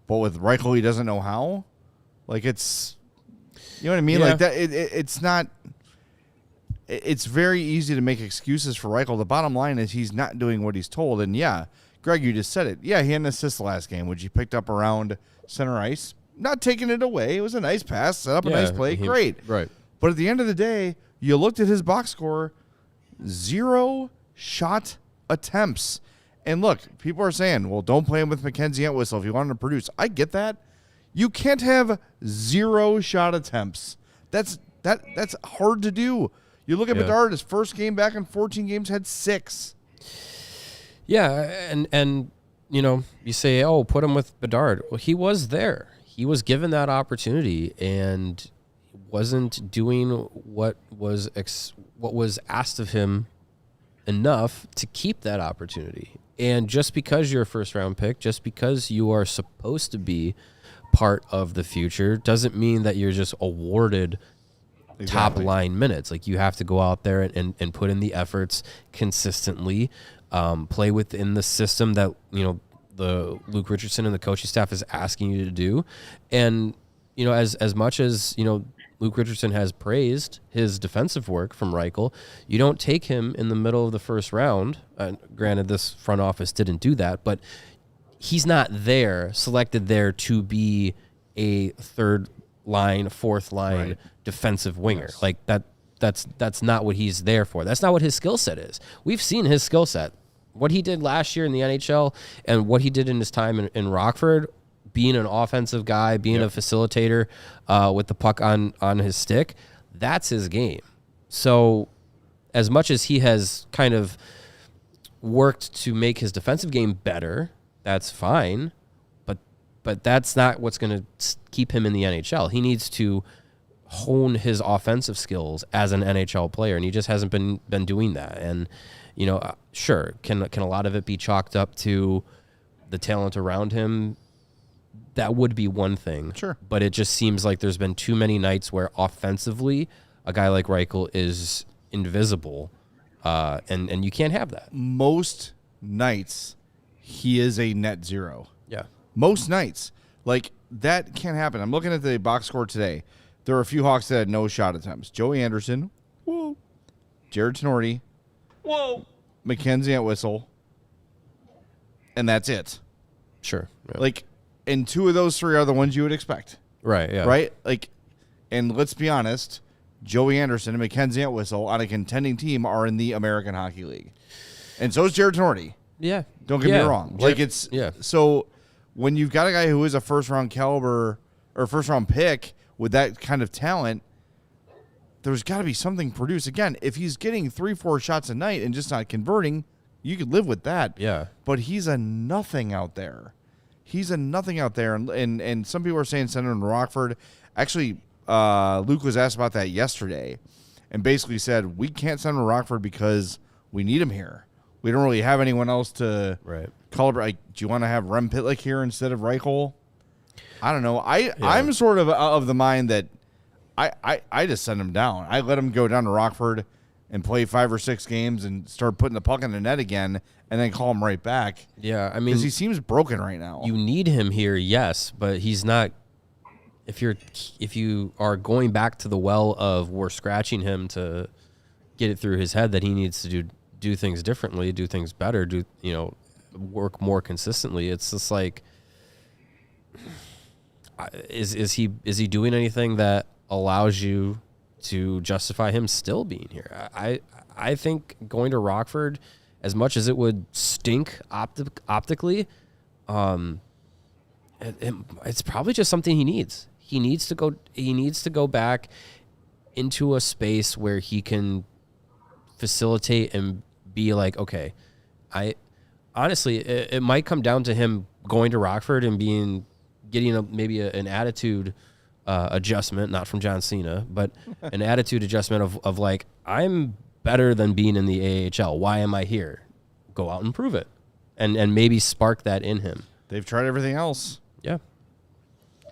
But with Reichel, he doesn't know how. Like, it's, you know what I mean? Yeah. Like, that. It's not. It's very easy to make excuses for Reichel. The bottom line is he's not doing what he's told. And, yeah, Greg, you just said it. Yeah, he had an assist last game, which he picked up around center ice. Not taking it away. It was a nice pass, set up a nice play. Great. Right. But at the end of the day, you looked at his box score, 0 shot attempts. And look, people are saying, well, don't play him with Mackenzie Entwistle if you want him to produce. I get that. You can't have 0 shot attempts. That's hard to do. You look at Bedard, his first game back in 14 games had 6. Yeah, and you know, you say, oh, put him with Bedard. Well, he was there. He was given that opportunity and wasn't doing what was asked of him enough to keep that opportunity. And just because you're a first-round pick, just because you are supposed to be part of the future, doesn't mean that you're just awarded top-line minutes. Like, you have to go out there and put in the efforts consistently, play within the system that, you know, the Luke Richardson and the coaching staff is asking you to do. And, you know, as much as, you know, Luke Richardson has praised his defensive work from Reichel, you don't take him in the middle of the first round. Granted, this front office didn't do that, but he's not selected there to be a third line, fourth line defensive winger. Yes. Like that's not what he's there for. That's not what his skill set is. We've seen his skill set. What he did last year in the NHL and what he did in his time in Rockford, being an offensive guy, being a facilitator with the puck on his stick, that's his game. So as much as he has kind of worked to make his defensive game better, that's fine. But that's not what's going to keep him in the NHL. He needs to hone his offensive skills as an NHL player, and he just hasn't been doing that. And, you know, sure, can a lot of it be chalked up to the talent around him? That would be one thing. Sure. But it just seems like there's been too many nights where offensively a guy like Reichel is invisible, and you can't have that. Most nights, he is a net zero. Yeah. Most nights. Like, that can't happen. I'm looking at the box score today. There are a few Hawks that had no shot attempts. Joey Anderson. Whoa. Jared Tenorti. Whoa. Mackenzie Entwistle. And that's it. Sure. Yeah. Like, and 2 of those 3 are the ones you would expect. Right, yeah. Right? Like, and let's be honest, Joey Anderson and Mackenzie Entwistle on a contending team are in the American Hockey League. And so is Jared Tenorti. Yeah. Don't get me wrong. Like, it's so when you've got a guy who is a first-round caliber or first-round pick with that kind of talent, there's got to be something produced. Again, if he's getting 3-4 shots a night and just not converting, you could live with that. Yeah. But he's a nothing out there. And some people are saying send him to Rockford. Actually, Luke was asked about that yesterday and basically said, we can't send him to Rockford because we need him here. We don't really have anyone else to call. Like, do you want to have Rem Pitlick here instead of Reichel? I don't know. I'm sort of the mind that I just send him down. I let him go down to Rockford and play 5 or 6 games and start putting the puck in the net again and then call him right back. Yeah, I mean, because he seems broken right now. You need him here, yes, but he's not. If you are going back to the well of we're scratching him to get it through his head that he needs to do things differently, do things better, work more consistently. It's just like, is he doing anything that allows you to justify him still being here? I think going to Rockford, as much as it would stink optically, it's probably just something he needs. He needs to go back into a space where he can facilitate and be like, okay, honestly, it might come down to him going to Rockford and getting maybe an attitude adjustment, not from John Cena, but an attitude adjustment of like, I'm better than being in the AHL. Why am I here? Go out and prove it, and maybe spark that in him. They've tried everything else. Yeah. All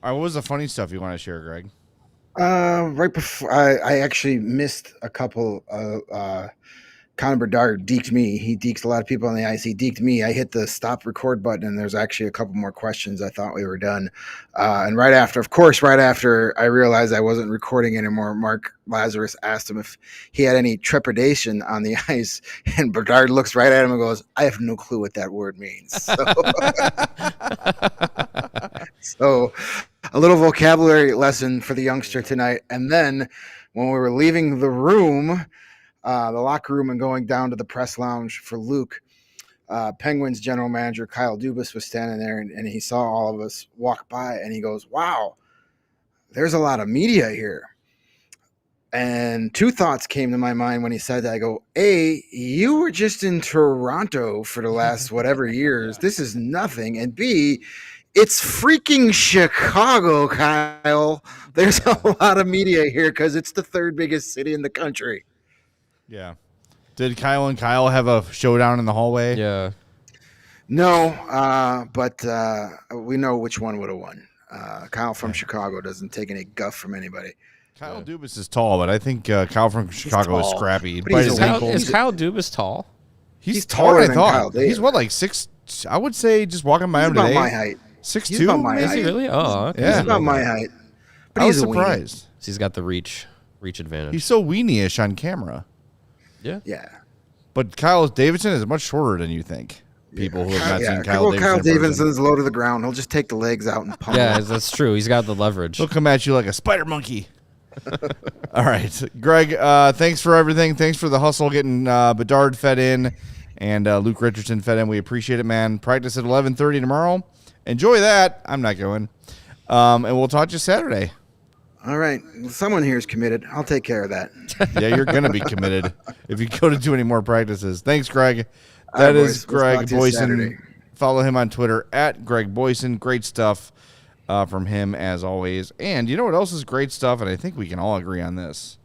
right, what was the funny stuff you want to share, Greg? Right before I actually missed a couple. Connor Bedard deked me. He deked a lot of people on the ice. He deked me. I hit the stop record button, and there's actually a couple more questions. I thought we were done. And right after I realized I wasn't recording anymore, Mark Lazarus asked him if he had any trepidation on the ice, and Bedard looks right at him and goes, "I have no clue what that word means." So a little vocabulary lesson for the youngster tonight. And then when we were leaving the room, the locker room, and going down to the press lounge for Luke, Penguins general manager Kyle Dubas was standing there, and he saw all of us walk by, and he goes, "Wow, there's a lot of media here." And two thoughts came to my mind when he said that. I go, A, you were just in Toronto for the last whatever years. This is nothing. And B, it's freaking Chicago, Kyle. There's a lot of media here because it's the third biggest city in the country. Yeah. Did Kyle and Kyle have a showdown in the hallway? Yeah. No, but we know which one would have won. Kyle from Chicago doesn't take any guff from anybody. Kyle Dubas is tall, but I think Kyle from Chicago is scrappy. Is Kyle Dubas tall? He's taller than I thought. Kyle Dave. He's what, like 6? I would say just walking by him about today. my height. 6'2"? He's about my Is height. he really? Oh, okay. Yeah. He's about my height. But I was he's a weenie. surprised. So he's got the reach advantage. He's so weenie-ish on camera. Yeah. Yeah. But Kyle Davidson is much shorter than you think. People who have not seen Kyle Davidson. Kyle in person. Davidson's low to the ground. He'll just take the legs out and pump. Yeah, that's true. He's got the leverage. He'll come at you like a spider monkey. All right. Greg, thanks for everything. Thanks for the hustle getting Bedard fed in and Luke Richardson fed in. We appreciate it, man. Practice at 11:30 tomorrow. Enjoy that. I'm not going. And we'll talk to you Saturday. All right. Someone here is committed. I'll take care of that. Yeah, you're going to be committed if you go to do any more practices. Thanks, Greg. All That right, is boys. We'll Greg talk to you Boysen. Saturday. Follow him on Twitter at Greg Boysen. Great stuff from him as always. And you know what else is great stuff? And I think we can all agree on this.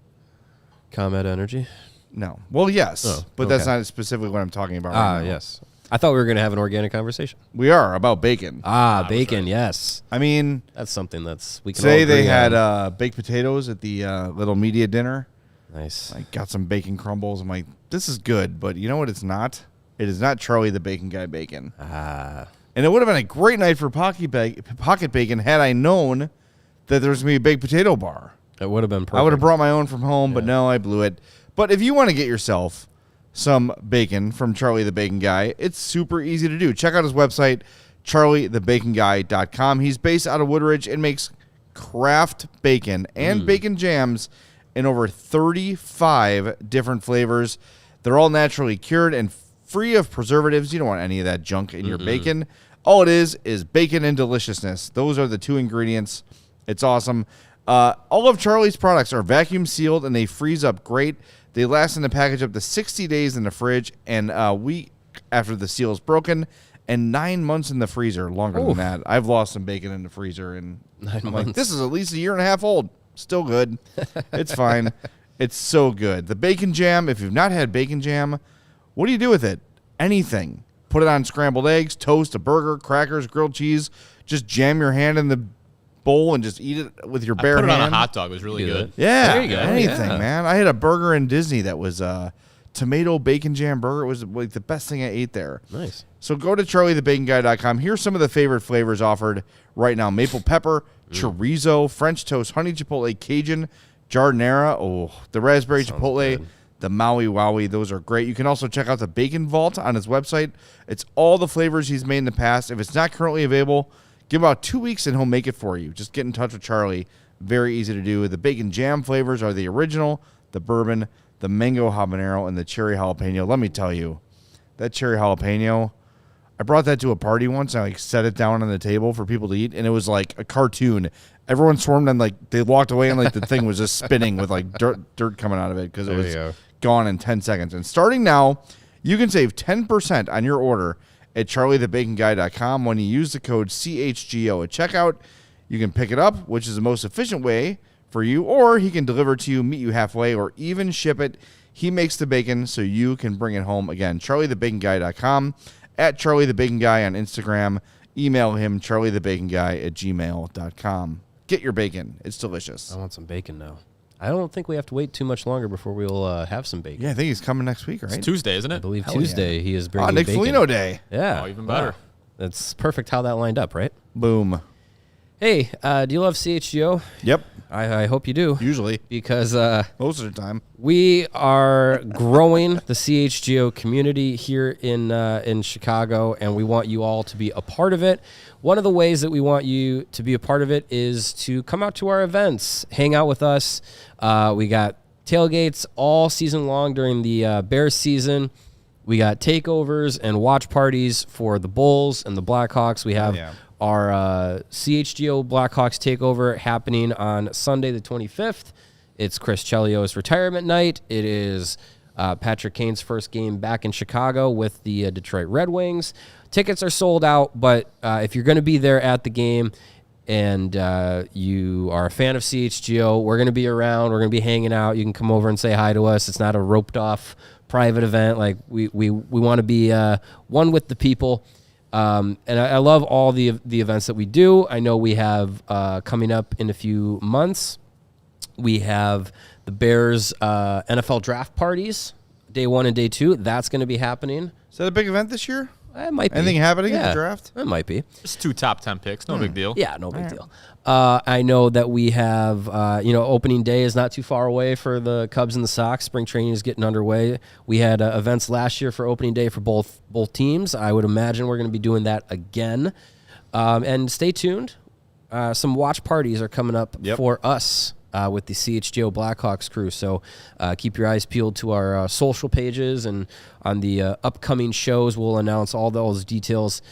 ComEd Energy? No. Well, yes, Oh, but that's okay. not specifically what I'm talking about right now. Yes. I thought we were going to have an organic conversation. We are about bacon. Bacon, yes. I mean, that's something we can today all they agree had on. baked potatoes at the little media dinner. Nice. I got some bacon crumbles. I'm like, this is good, but you know what it's not? It is not Charlie the Bacon Guy bacon. And it would have been a great night for pocket bacon had I known that there was going to be a baked potato bar. It would have been perfect. I would have brought my own from home, but no, I blew it. But if you want to get yourself some bacon from Charlie the Bacon Guy, it's super easy to do. Check out his website, charliethebaconguy.com. He's based out of Woodridge and makes craft bacon and bacon jams in over 35 different flavors. They're all naturally cured and free of preservatives. You don't want any of that junk in your bacon. All it is bacon and deliciousness. Those are the two ingredients. It's awesome. All of Charlie's products are vacuum sealed and they freeze up great. They last in the package up to 60 days in the fridge and a week after the seal is broken and 9 months in the freezer, longer than that. I've lost some bacon in the freezer and 9 I'm months. like, this is at least a year and a half old. Still good. It's fine. It's so good. The bacon jam, if you've not had bacon jam, what do you do with it? Anything. Put it on scrambled eggs, toast, a burger, crackers, grilled cheese. Just jam your hand in the bowl and just eat it with your bare put it hand. on a hot dog. It was really good. Yeah, There you go. anything, Yeah. man. I had a burger in Disney that was a tomato bacon jam burger. It was like the best thing I ate there. Nice. So go to charliethebaconguy.com. Here's some of the favorite flavors offered right now. Maple pepper, chorizo, French toast, honey chipotle, Cajun, jardinera, the raspberry chipotle, the Maui Wowie. Those are great. You can also check out the Bacon Vault on his website. It's all the flavors he's made in the past. If it's not currently available, give about 2 weeks and he'll make it for you. Just get in touch with Charlie. Very easy to do. The bacon jam flavors are the original, the bourbon, the mango habanero, and the cherry jalapeno. Let me tell you, that cherry jalapeno, I brought that to a party once and I set it down on the table for people to eat, and it was like a cartoon. Everyone swarmed and they walked away and the thing was just spinning with dirt coming out of it because it was gone in 10 seconds. And starting now, you can save 10% on your order at charliethebaconguy.com when you use the code CHGO at checkout. You can pick it up, which is the most efficient way for you, or he can deliver it to you, meet you halfway, or even ship it. He makes the bacon so you can bring it home. Again, charliethebaconguy.com, at charliethebaconguy on Instagram. Email him, charliethebaconguy@gmail.com. Get your bacon. It's delicious. I want some bacon now. I don't think we have to wait too much longer before we'll have some bacon. Yeah, I think he's coming next week, right? It's Tuesday, isn't it? I believe Hell Tuesday he is bringing Nick bacon. Foligno Day. Yeah. Oh, even better. That's perfect how that lined up, right? Boom. Hey, do you love CHGO? Yep. I hope you do. Usually. Because most of the time. We are growing the CHGO community here in Chicago, and we want you all to be a part of it. One of the ways that we want you to be a part of it is to come out to our events, hang out with us. We got tailgates all season long during the Bears season. We got takeovers and watch parties for the Bulls and the Blackhawks. We have our CHGO Blackhawks takeover happening on Sunday the 25th. It's Chris Chelios' retirement night. It is Patrick Kane's first game back in Chicago with the Detroit Red Wings. Tickets are sold out, but if you're going to be there at the game and you are a fan of CHGO, we're going to be around. We're going to be hanging out. You can come over and say hi to us. It's not a roped-off private event. Like we want to be one with the people. And I love all the events that we do. I know we have coming up in a few months. We have the Bears NFL draft parties, day 1 and day 2. That's going to be happening. Is that a big event this year? It might be. Anything happening in the draft? It might be. Just 2 top 10 picks. No big deal. Yeah, no big deal. I know that we have, opening day is not too far away for the Cubs and the Sox. Spring training is getting underway. We had events last year for opening day for both teams. I would imagine we're going to be doing that again. And stay tuned. Some watch parties are coming up for us with the CHGO Blackhawks crew. So keep your eyes peeled to our social pages, and on the upcoming shows, we'll announce all those details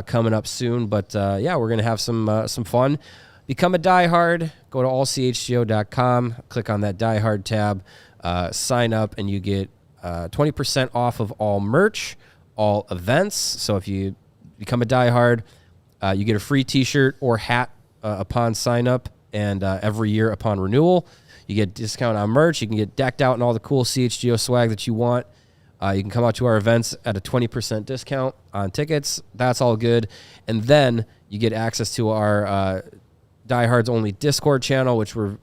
coming up soon. But we're going to have some fun. Become a diehard. Go to allchgo.com. Click on that diehard tab. Sign up, and you get 20% off of all merch, all events. So if you become a diehard, you get a free T-shirt or hat upon sign up, and every year upon renewal. You get discount on merch. You can get decked out in all the cool CHGO swag that you want. You can come out to our events at a 20% discount on tickets. That's all good. And then you get access to our Diehards Only Discord channel, which we're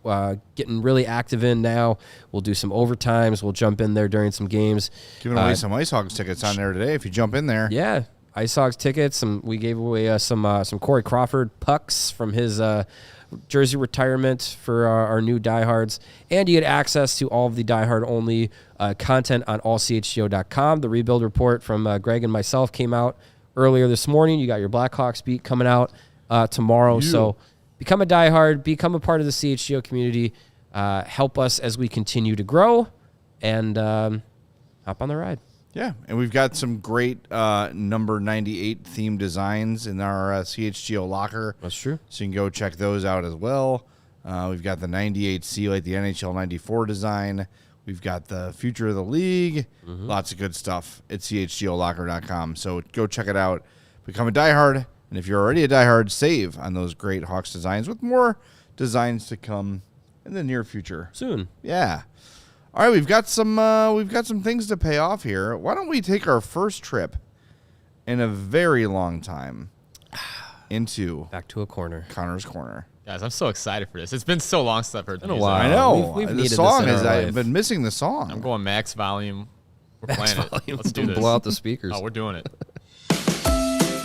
getting really active in now. We'll do some overtimes. We'll jump in there during some games. Giving away some Ice Hogs tickets on there today if you jump in there. Yeah, Ice Hogs tickets. We gave away some Corey Crawford pucks from his jersey retirement for our new diehards, and you get access to all of the diehard only content on allchgo.com. The rebuild report from Greg and myself came out earlier this morning. You got your Blackhawks beat coming out tomorrow. So become a diehard, become a part of the CHGO community, help us as we continue to grow, and hop on the ride. Yeah, and we've got some great number 98 themed designs in our CHGO locker. That's true. So you can go check those out as well. We've got the 98 seal, like the NHL 94 design. We've got the future of the league. Lots of good stuff at chgolocker.com. So go check it out. Become a diehard. And if you're already a diehard, save on those great Hawks designs, with more designs to come in the near future. Soon. Yeah. All right, we've got some things to pay off here. Why don't we take our first trip in a very long time into back to a corner, Connor's Corner. Guys, I'm so excited for this. It's been so long since I've heard the music. I know. We've the needed song this in is. our I've life. been missing the song. I'm going max volume. We're playing it. Let's do Don't this. blow out the speakers. Oh, we're doing it.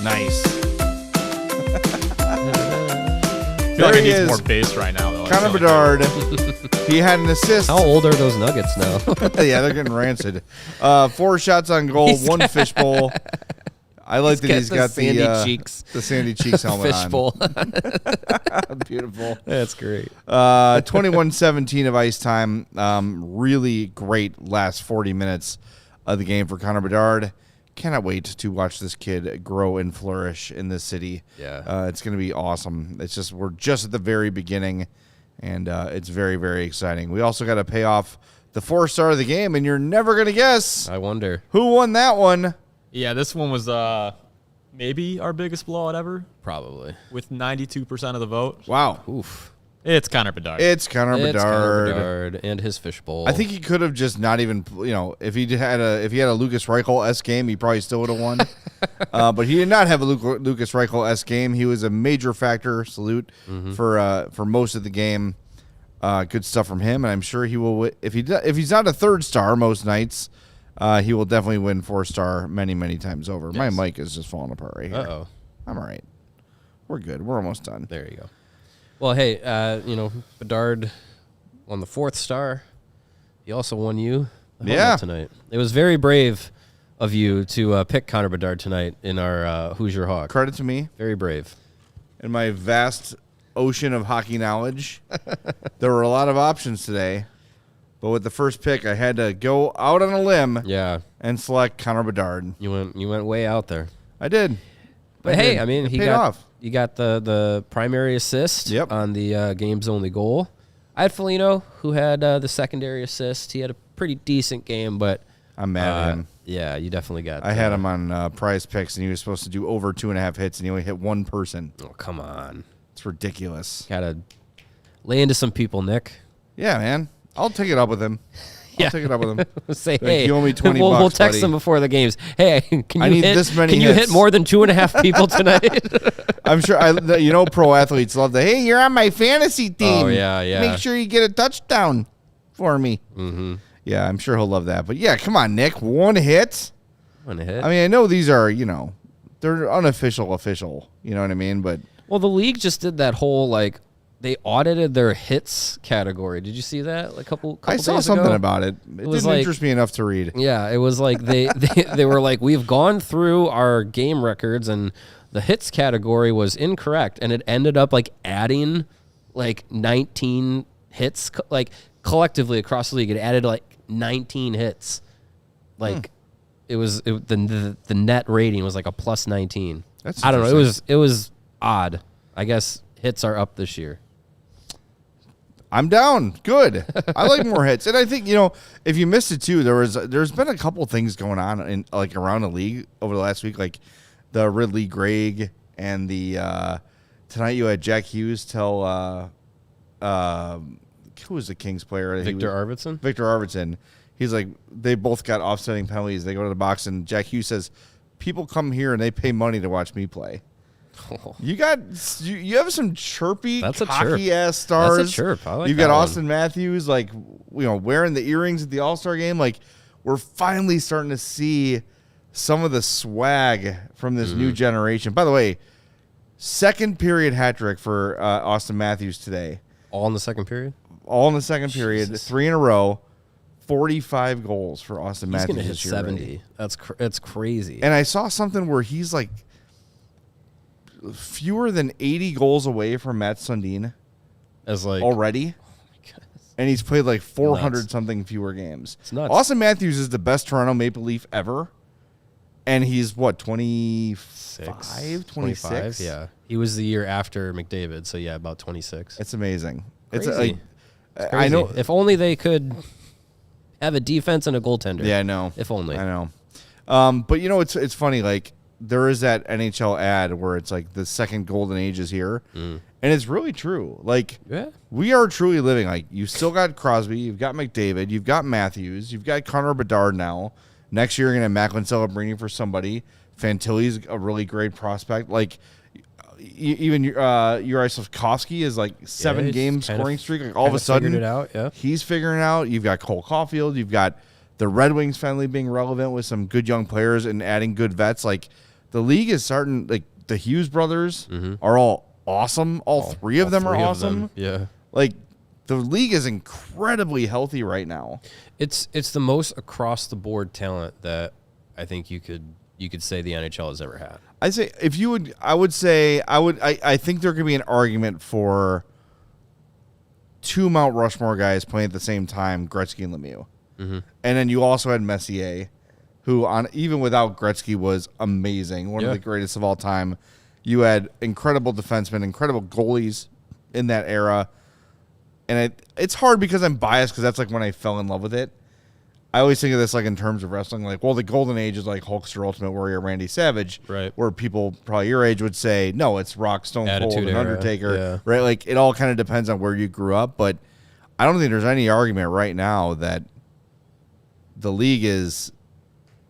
Nice. I feel like it needs more bass right now, though. Connor Bedard. He had an assist. How old are those Nuggets now? Yeah, they're getting rancid. 4 shots on goal, 1 fishbowl. I like that he's got Sandy the Cheeks. The Sandy Cheeks helmet Fishbowl. on. Beautiful. That's great. 21-17 of ice time. Really great last 40 minutes of the game for Connor Bedard. Cannot wait to watch this kid grow and flourish in this city. Yeah. It's going to be awesome. We're just at the very beginning, and it's very, very exciting. We also got to pay off the 4-star of the game, and you're never going to guess. I wonder who won that one. Yeah, this one was maybe our biggest blowout ever. Probably. With 92% of the vote. Wow. Oof. It's Connor Bedard. It's Connor Bedard and his fishbowl. I think he could have just not even, if he had a Lucas Reichel-esque game, he probably still would have won. But he did not have a Lucas Reichel-esque game. He was a major factor. Salute for most of the game. Good stuff from him, and I'm sure he will. If he's not a 3rd star most nights, he will definitely win 4-star many times over. Yes. My mic is just falling apart right here. Uh-oh. I'm all right. We're good. We're almost done. There you go. Well, hey, Bedard won the 4th star. He also won you the helmet tonight. It was very brave of you to pick Connor Bedard tonight in our Who's Your Hawk. Credit to me. Very brave. In my vast ocean of hockey knowledge, there were a lot of options today. But with the first pick, I had to go out on a limb and select Connor Bedard. You went way out there. I did. But hey, I mean, he paid off. You got the primary assist on the game's only goal. I had Foligno, who had the secondary assist. He had a pretty decent game, but I'm mad at him. Yeah, you definitely got I had him on Prize Picks, and he was supposed to do over 2.5 hits, and he only hit one person. Oh, come on. It's ridiculous. Got to lay into some people, Nick. Yeah, man. I'll take it up with him. I'll take it up with him. Say, hey, you owe me $20. We'll text him before the games. Hey, can you hit more than 2.5 people tonight? I'm sure. Pro athletes love that. Hey, you're on my fantasy team. Oh yeah. Make sure you get a touchdown for me. Mm-hmm. Yeah, I'm sure he'll love that. But yeah, come on, Nick. One hit. I mean, I know these are they're unofficial. You know what I mean? But the league just did that whole they audited their hits category. Did you see that? A couple I saw days something ago? about it. It didn't interest me enough to read. Yeah, it was like they were like, we've gone through our game records and the hits category was incorrect, and it ended up adding 19 hits collectively across the league. It added 19 hits. The net rating was a plus 19. I don't know. It was odd. I guess hits are up this year. I'm down. Good. I like more hits. And I think, if you missed it too, there's been a couple things going on in around the league over the last week, like the Ridley Gregg and the tonight you had Jack Hughes tell who was the Kings player? Victor Arvidsson? Victor Arvidsson. He's like, they both got offsetting penalties. They go to the box and Jack Hughes says, people come here and they pay money to watch me play. Oh. You have some chirpy, cocky ass stars. That's a chirp. I like You've got Austin Matthews, wearing the earrings at the All-Star game. We're finally starting to see some of the swag from this new generation. By the way, second period hat trick for Austin Matthews today. All in the second period? All in the second period. 3 in a row. 45 goals for Austin Matthews. He's going to hit 70. That's crazy. And I saw something where he's fewer than 80 goals away from Matt Sundin already. Oh my goodness. And he's played 400 something fewer games. It's nuts. Austin Matthews is the best Toronto Maple Leaf ever. And he's 25, 26? Yeah. He was the year after McDavid, so yeah, about 26. It's amazing. Crazy. It's crazy. I know. If only they could have a defense and a goaltender. Yeah, I know. If only. I know. But it's funny, there is that NHL ad where it's the second golden age is here. And it's really true. We are truly living. You still got Crosby, you've got McDavid, you've got Matthews, you've got Connor Bedard now. Next year, you're going to have Macklin Celebrini for somebody. Fantilli's a really great prospect. Even Uri Slafkovsky is 7-game scoring streak. All of a sudden, figured it out, yeah. He's figuring it out. You've got Cole Caulfield. You've got the Red Wings finally being relevant with some good young players and adding good vets. The league is starting. The Hughes brothers are all awesome. All three of them are awesome. Yeah. The league is incredibly healthy right now. It's the most across the board talent that I think you could say the NHL has ever had. I think there could be an argument for 2 Mount Rushmore guys playing at the same time, Gretzky and Lemieux. And then you also had Messier, who even without Gretzky was amazing, one of the greatest of all time. You had incredible defensemen, incredible goalies in that era. And it's hard because I'm biased because that's when I fell in love with it. I always think of this like in terms of wrestling, like, well, the golden age is like Hulkster, Ultimate Warrior, Randy Savage, right? Where people probably your age would say, no, it's Rock, Stone Cold, Attitude and Era, Undertaker, yeah. right? Like it all kind of depends on where you grew up, but I don't think there's any argument right now that the league is,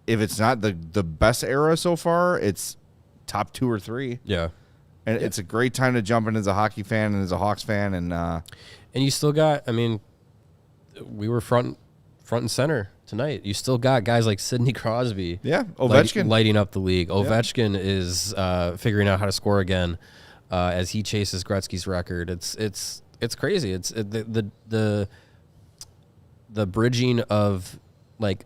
if it's not the best era so far, it's top 2 or 3. Yeah. And it's a great time to jump in as a hockey fan and as a Hawks fan. And you still got, I mean, we were front and center tonight. You still got guys like Sidney Crosby. Yeah, Ovechkin. Lighting up the league. Ovechkin is figuring out how to score again as he chases Gretzky's record. It's crazy. It's the bridging of like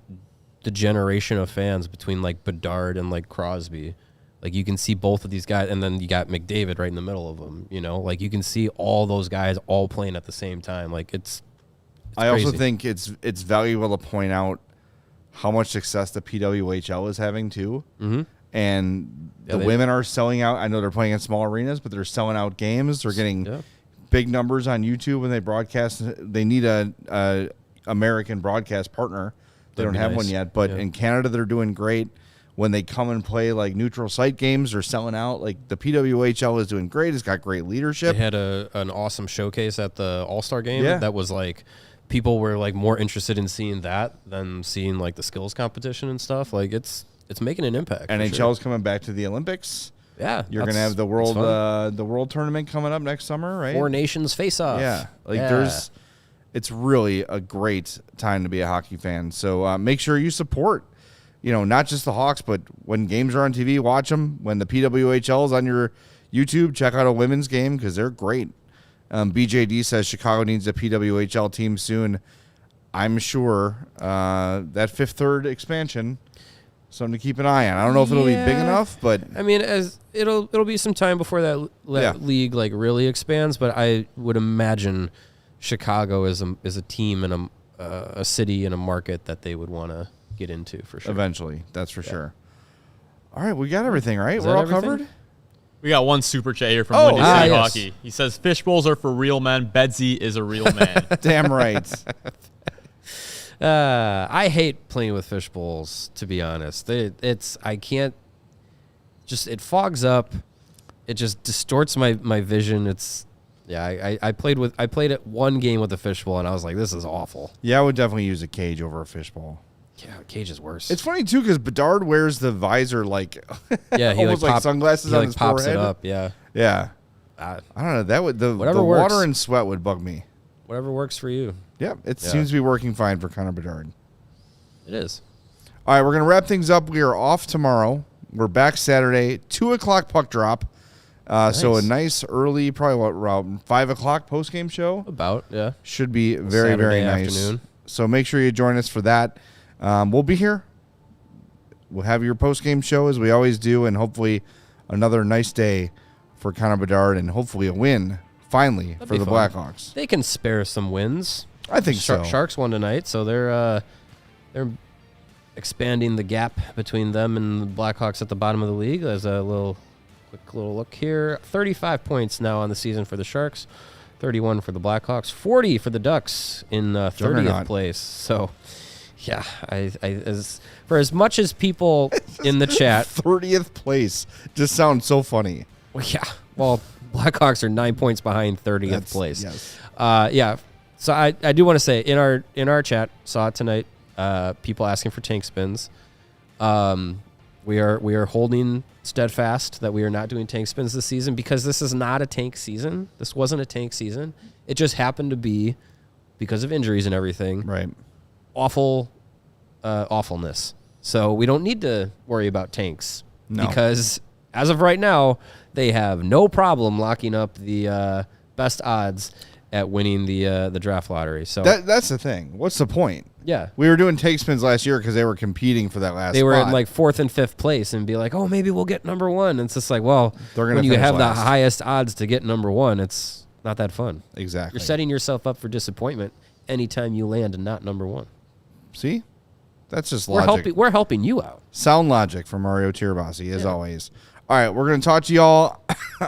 the generation of fans between like Bedard and like Crosby. Like you can see both of these guys, and then you got McDavid right in the middle of them. You know, like you can see all those guys all playing at the same time. Like it's I crazy. also think it's valuable to point out how much success the PWHL is having too. Mm-hmm. And the women are selling out. I know they're playing in small arenas, but they're selling out games. They're getting big numbers on YouTube when they broadcast. They need a American broadcast partner. They don't have one yet, but in Canada they're doing great. When they come and play like neutral site games, they're selling out. Like the PWHL is doing great. It's got great leadership. They had an awesome showcase at the All-Star game. That was like people were like more interested in seeing that than seeing like the skills competition and stuff. Like it's making an impact. NHL is coming back to the Olympics. Yeah, you're gonna have the world tournament coming up next summer, right? 4 nations face off. Yeah, it's really a great time to be a hockey fan. So make sure you support. You know, not just the Hawks, but when games are on TV, watch them. When the PWHL is on your YouTube, check out a women's game because they're great. BJD says Chicago needs a PWHL team soon. I'm sure that fifth third expansion, something to keep an eye on. I don't know if it'll be big enough, but I mean, as it'll be some time before that league like really expands. But I would imagine Chicago is a team and a city and a market that they would want to get into for sure. Eventually, that's for sure. All right, we got everything, right? We're all covered? We got one super chat here from Windy City Hockey. He says, fish bowls are for real men. Bedsy is a real man. Damn right. I hate playing with fish bowls, to be honest. I can't, it fogs up. It just distorts my vision. I played at one game with a fishbowl, and I was like, this is awful. Yeah, I would definitely use a cage over a fishbowl. Yeah, a cage is worse. It's funny, too, because Bedard wears the visor like yeah, he almost like sunglasses on his pops forehead. It up, yeah. Yeah. I don't know. That would the whatever water and sweat would bug me. Whatever works for you. Yeah, it seems to be working fine for Connor Bedard. It is. All right, we're going to wrap things up. We are off tomorrow. We're back Saturday, 2 o'clock puck drop. So a nice early, probably around 5 o'clock post-game show. About, yeah. Should be very, very nice. Afternoon. So make sure you join us for that. We'll be here. We'll have your post-game show as we always do, and hopefully another nice day for Connor Bedard and hopefully a win, finally, for the Blackhawks. They can spare some wins. I think so. Sharks won tonight, so they're expanding the gap between them and the Blackhawks at the bottom of the league. There's a quick little look here. 35 points now on the season for the Sharks, 31 for the Blackhawks, 40 for the Ducks in 30th place. So, yeah, for as much as people in the chat, 30th place just sounds so funny. Well, yeah. Well, Blackhawks are 9 points behind 30th place. Yes. Yeah. So I do want to say in our chat, saw it tonight. People asking for tank spins. We are holding steadfast that we are not doing tank spins this season because this is not a tank season. This wasn't a tank season. It just happened to be because of injuries and everything. Right. Awfulness. So we don't need to worry about tanks because as of right now, they have no problem locking up the best odds at winning the draft lottery. So that's the thing. What's the point? Yeah, we were doing take spins last year because they were competing for that last. They were spot. in like 4th and 5th place, and be like, oh, maybe we'll get number 1. And it's just like, well, when you have the highest odds to get number 1, it's not that fun. Exactly. You're setting yourself up for disappointment anytime you land not number 1. See, that's just logic. We're helping you out. Sound logic from Mario Tirabassi, as always. All right, we're going to talk to y'all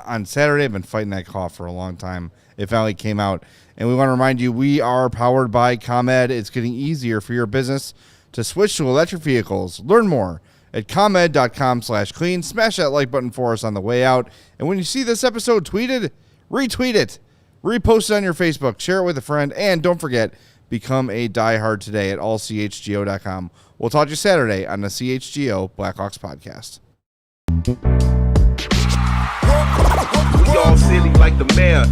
on Saturday. I've been fighting that cough for a long time. It finally came out. And we want to remind you, we are powered by ComEd. It's getting easier for your business to switch to electric vehicles. Learn more at ComEd.com/clean. Smash that like button for us on the way out. And when you see this episode tweeted, retweet it. Repost it on your Facebook. Share it with a friend. And don't forget, become a diehard today at allchgo.com. We'll talk to you Saturday on the CHGO Blackhawks podcast. We all silly like the mayor.